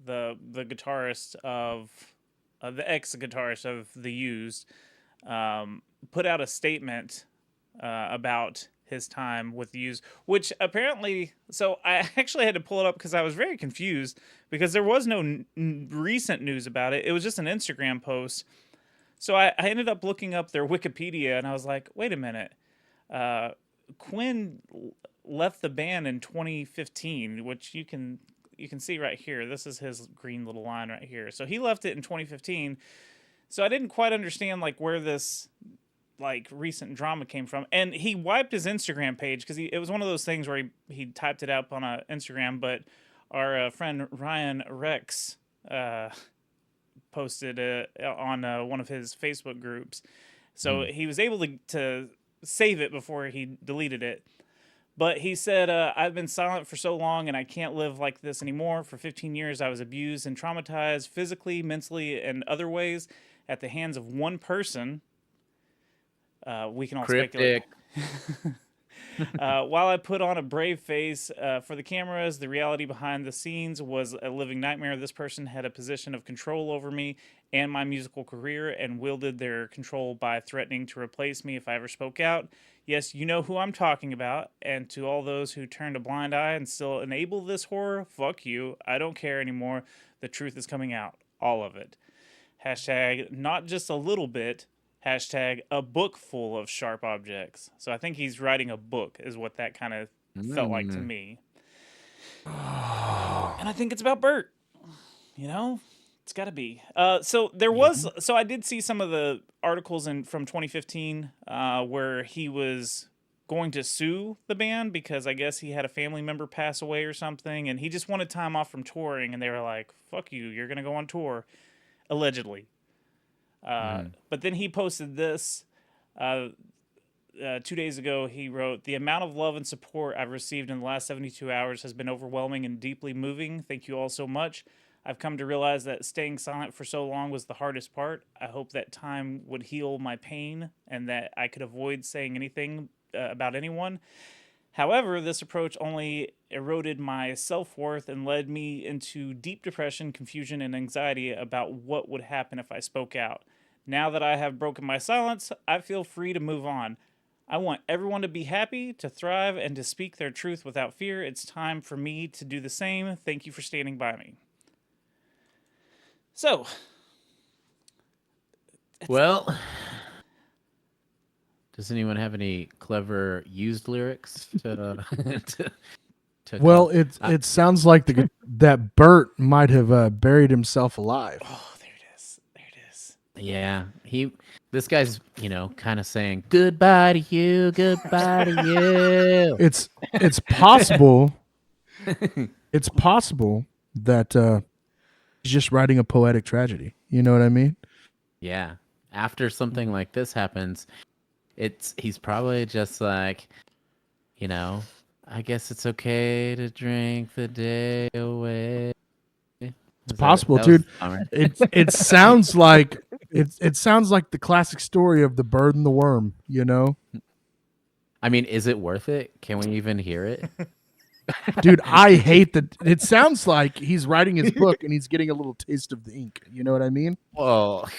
guitarist of the ex-guitarist of The Used put out a statement about his time with The Used, which apparently, so I actually had to pull it up because I was very confused because there was no recent news about it. It was just an Instagram post. So I ended up looking up their Wikipedia, and I was like, wait a minute. Quinn left the band in 2015, which you can see right here. This is his green little line right here. So he left it in 2015. So I didn't quite understand like where this like recent drama came from. And he wiped his Instagram page because it was one of those things where he typed it up on Instagram, but our friend Ryan Rex posted on one of his Facebook groups. So he was able to save it before he deleted it. But he said, I've been silent for so long and I can't live like this anymore. For 15 years, I was abused and traumatized physically, mentally, and other ways at the hands of one person. We can all speculate. While I put on a brave face for the cameras, the reality behind the scenes was a living nightmare. This person had a position of control over me and my musical career and wielded their control by threatening to replace me if I ever spoke out. Yes, you know who I'm talking about. And to all those who turned a blind eye and still enable this horror, fuck you. I don't care anymore. The truth is coming out. All of it. Hashtag not just a little bit. Hashtag a book full of sharp objects. So I think he's writing a book is what that kind of felt like to me. And I think it's about Bert. You know, it's got to be. So I did see some of the articles from 2015 where he was going to sue the band because I guess he had a family member pass away or something. And he just wanted time off from touring. And they were like, fuck you, you're going to go on tour. Allegedly. But then he posted this 2 days ago. He wrote, "The amount of love and support I've received in the last 72 hours has been overwhelming and deeply moving. Thank you all so much. I've come to realize that staying silent for so long was the hardest part. I hope that time would heal my pain and that I could avoid saying anything about anyone. However, this approach only eroded my self-worth and led me into deep depression, confusion, and anxiety about what would happen if I spoke out. Now that I have broken my silence, I feel free to move on. I want everyone to be happy, to thrive, and to speak their truth without fear. It's time for me to do the same. Thank you for standing by me. So, Well, does anyone have any clever used lyrics to? Well, it sounds like that Bert might have buried himself alive. oh, there it is. There it is. Yeah, this guy's kind of saying goodbye to you, goodbye to you. It's possible. It's possible that he's just writing a poetic tragedy. You know what I mean? Yeah. After something like this happens, he's probably just like, I guess it's okay to drink the day away. It's possible, dude. It sounds like it sounds like the classic story of the bird and the worm. I mean, is it worth it? Can we even hear it? Dude, I hate that. It sounds like he's writing his book and he's getting a little taste of the ink. You know what I mean? Well,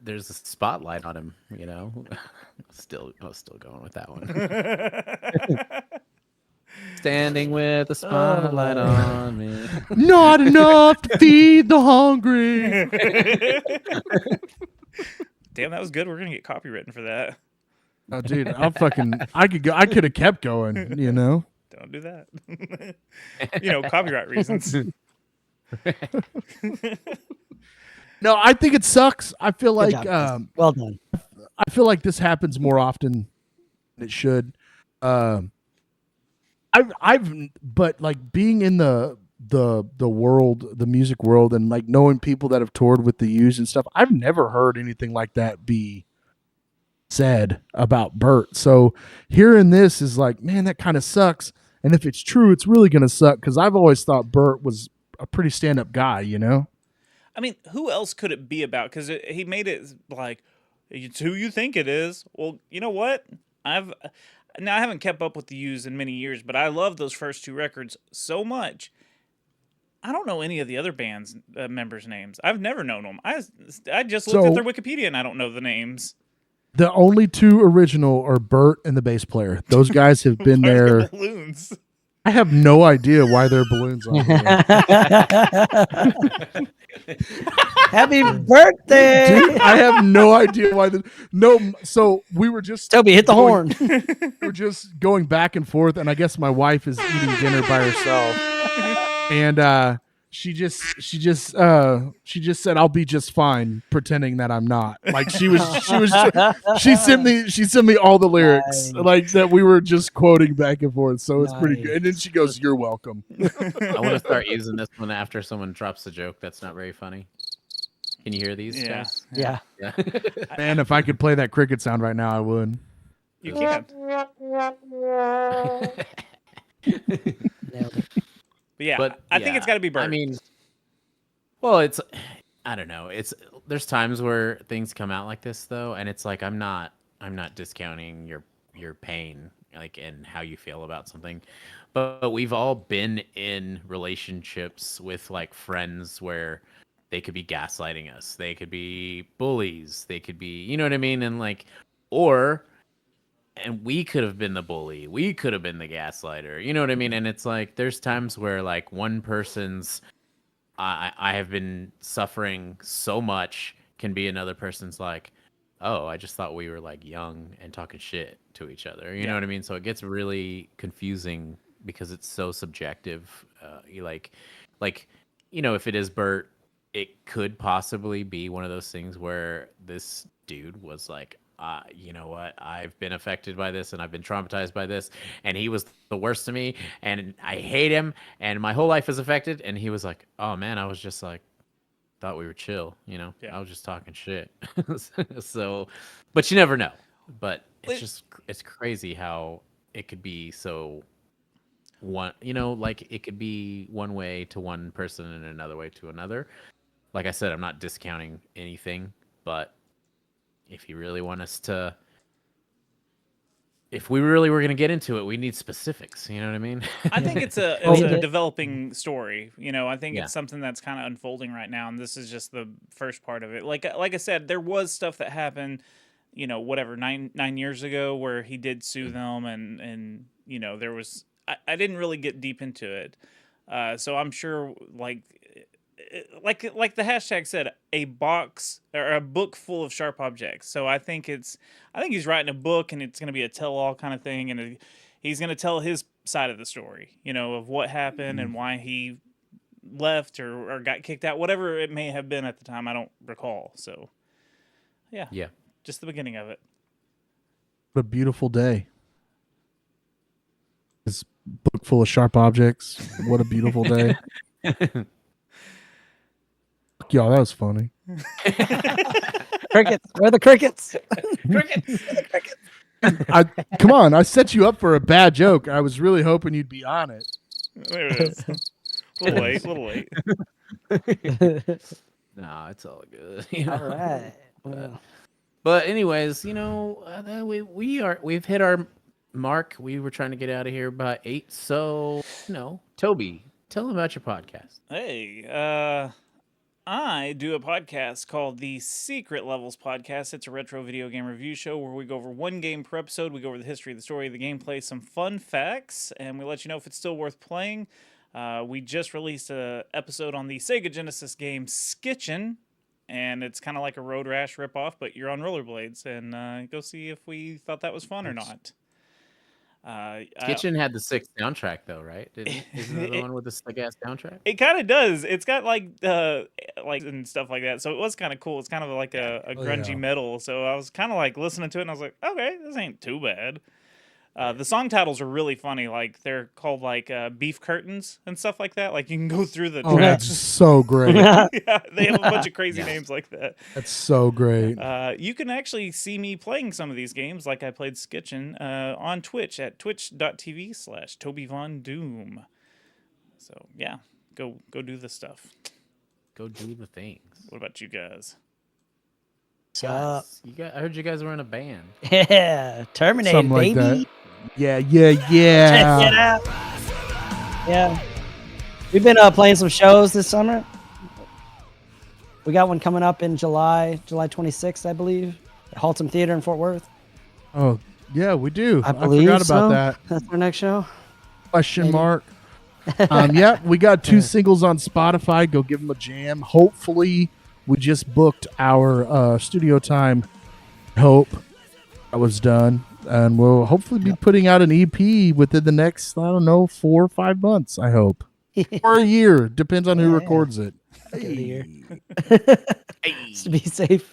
there's a spotlight on him. Still going with that one. Standing with a spotlight on me. Not enough to feed the hungry. Damn, that was good. We're gonna get copywritten for that. Oh, dude, I could have kept going. Don't do that. Copyright reasons. No, I think it sucks. I feel Good like job, well done. I feel like this happens more often than it should. But like being in the world, the music world, and like knowing people that have toured with the Used and stuff, I've never heard anything like that be said about Bert. So hearing this is like, man, that kind of sucks. And if it's true, it's really gonna suck because I've always thought Bert was a pretty stand-up guy. I mean, who else could it be about? Because he made it like, it's who you think it is. Well, you know what? I haven't kept up with the Used in many years, but I love those first two records so much. I don't know any of the other band's members' names. I've never known them. I just looked at their Wikipedia and I don't know the names. The only two original are Bert and the bass player. Those guys have been there. Balloons. I have no idea why there are balloons on there. Happy birthday! Dude, I have no idea why. So we were just Toby, hit the horn. We're just going back and forth, and I guess my wife is eating dinner by herself, and she just said I'll be just fine, pretending that I'm not. Like she sent me all the lyrics like that we were just quoting back and forth. So it's pretty good. And then she goes, "You're welcome." I want to start using this one after someone drops a joke that's not very funny. Can you hear these guys? Yeah. Man, if I could play that cricket sound right now, I would. You can. But I think it's got to be Bert. I mean, well, I don't know. There's times where things come out like this though, and it's like I'm not discounting your pain, like, and how you feel about something, but we've all been in relationships with like friends where they could be gaslighting us, they could be bullies, they could be, you know what I mean, and like, and we could have been the bully, we could have been the gaslighter, you know what I mean, and it's like there's times where like one person's I have been suffering so much can be another person's like, oh, I just thought we were like young and talking shit to each other, you know what I mean, so it gets really confusing because it's so subjective. Like if it is Bert, it could possibly be one of those things where this dude was like, you know what, I've been affected by this and I've been traumatized by this, and he was the worst to me and I hate him and my whole life is affected, and he was like, oh man, I was just like, thought we were chill, I was just talking shit. So, but you never know. But it's crazy how it could be so one, like it could be one way to one person and another way to another. Like I said, I'm not discounting anything, but if you really want us to, if we really were going to get into it, we need specifics. You know what I mean? I think it's a developing story. I think it's something that's kind of unfolding right now, and this is just the first part of it. Like I said, there was stuff that happened, whatever, nine years ago, where he did sue them, and there was I didn't really get deep into it, so I'm sure like the hashtag said, a box or a book full of sharp objects. So I think he's writing a book, and it's going to be a tell-all kind of thing, and he's going to tell his side of the story, of what happened and why he left or got kicked out, whatever it may have been at the time. I don't recall. So yeah, just the beginning of it. What a beautiful day. This book full of sharp objects. What a beautiful day. Y'all, that was funny. Crickets. Where are the crickets? Crickets. Come on, I set you up for a bad joke. I was really hoping you'd be on it. There it is. A little late. No, it's all good. All right. Well, But anyways, we've hit our mark. We were trying to get out of here by 8. So, Toby, tell them about your podcast. Hey, I do a podcast called the Secret Levels Podcast. It's a retro video game review show where we go over one game per episode. We go over the history, the story, the gameplay, some fun facts, and we let you know if it's still worth playing. We just released an episode on the Sega Genesis game Skitchin', and it's kind of like a Road Rash ripoff, but you're on rollerblades, and go see if we thought that was fun or not. Kitchen had the 6th soundtrack, though, right? Isn't it the one with the slick-ass soundtrack? It kind of does. It's got like and stuff like that. So it was kind of cool. It's kind of like a grungy metal. So I was kind of like listening to it, and I was like, okay, this ain't too bad. The song titles are really funny. Like they're called like beef curtains and stuff like that. Like you can go through the Oh, tracks. that's so great. Yeah, they have a bunch of crazy names like that. That's so great. You can actually see me playing some of these games, like I played Skitchin', on Twitch at twitch.tv/TobyVonDoom. So yeah, go do the stuff. Go do the things. What about you guys? I heard you guys were in a band. Yeah, Terminated, Something like baby. that. Yeah. Check it out. Yeah, we've been playing some shows this summer. We got one coming up in July 26th, I believe, at Haltom Theater in Fort Worth. Oh, yeah, we do. I believe forgot about that. That's our next show. Question mark. Yeah, we got 2 singles on Spotify. Go give them a jam. Hopefully, we just booked our studio time. Hope that was done. And we'll hopefully be putting out an EP within the next, 4 or 5 months, I hope. Or a year. Depends on who records it. Just to be safe.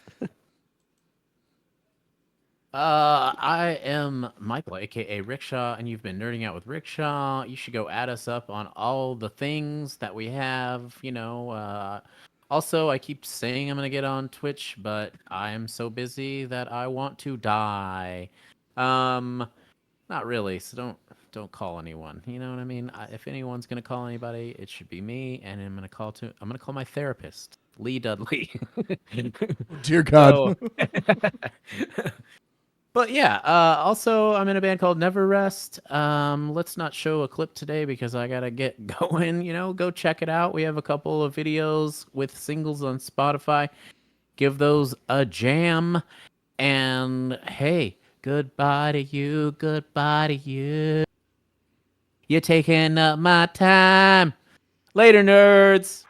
I am Michael, aka Rickshaw, and you've been nerding out with Rickshaw. You should go add us up on all the things that we have. Also, I keep saying I'm gonna get on Twitch, but I am so busy that I want to die. Not really. So don't call anyone. You know what I mean? If anyone's gonna call anybody, it should be me, and I'm gonna call my therapist, Lee Dudley. Dear God. But yeah, also I'm in a band called Never Rest. Let's not show a clip today because I gotta get going. Go check it out. We have a couple of videos with singles on Spotify. Give those a jam. And hey, goodbye to you. Goodbye to you. You're taking up my time. Later, nerds.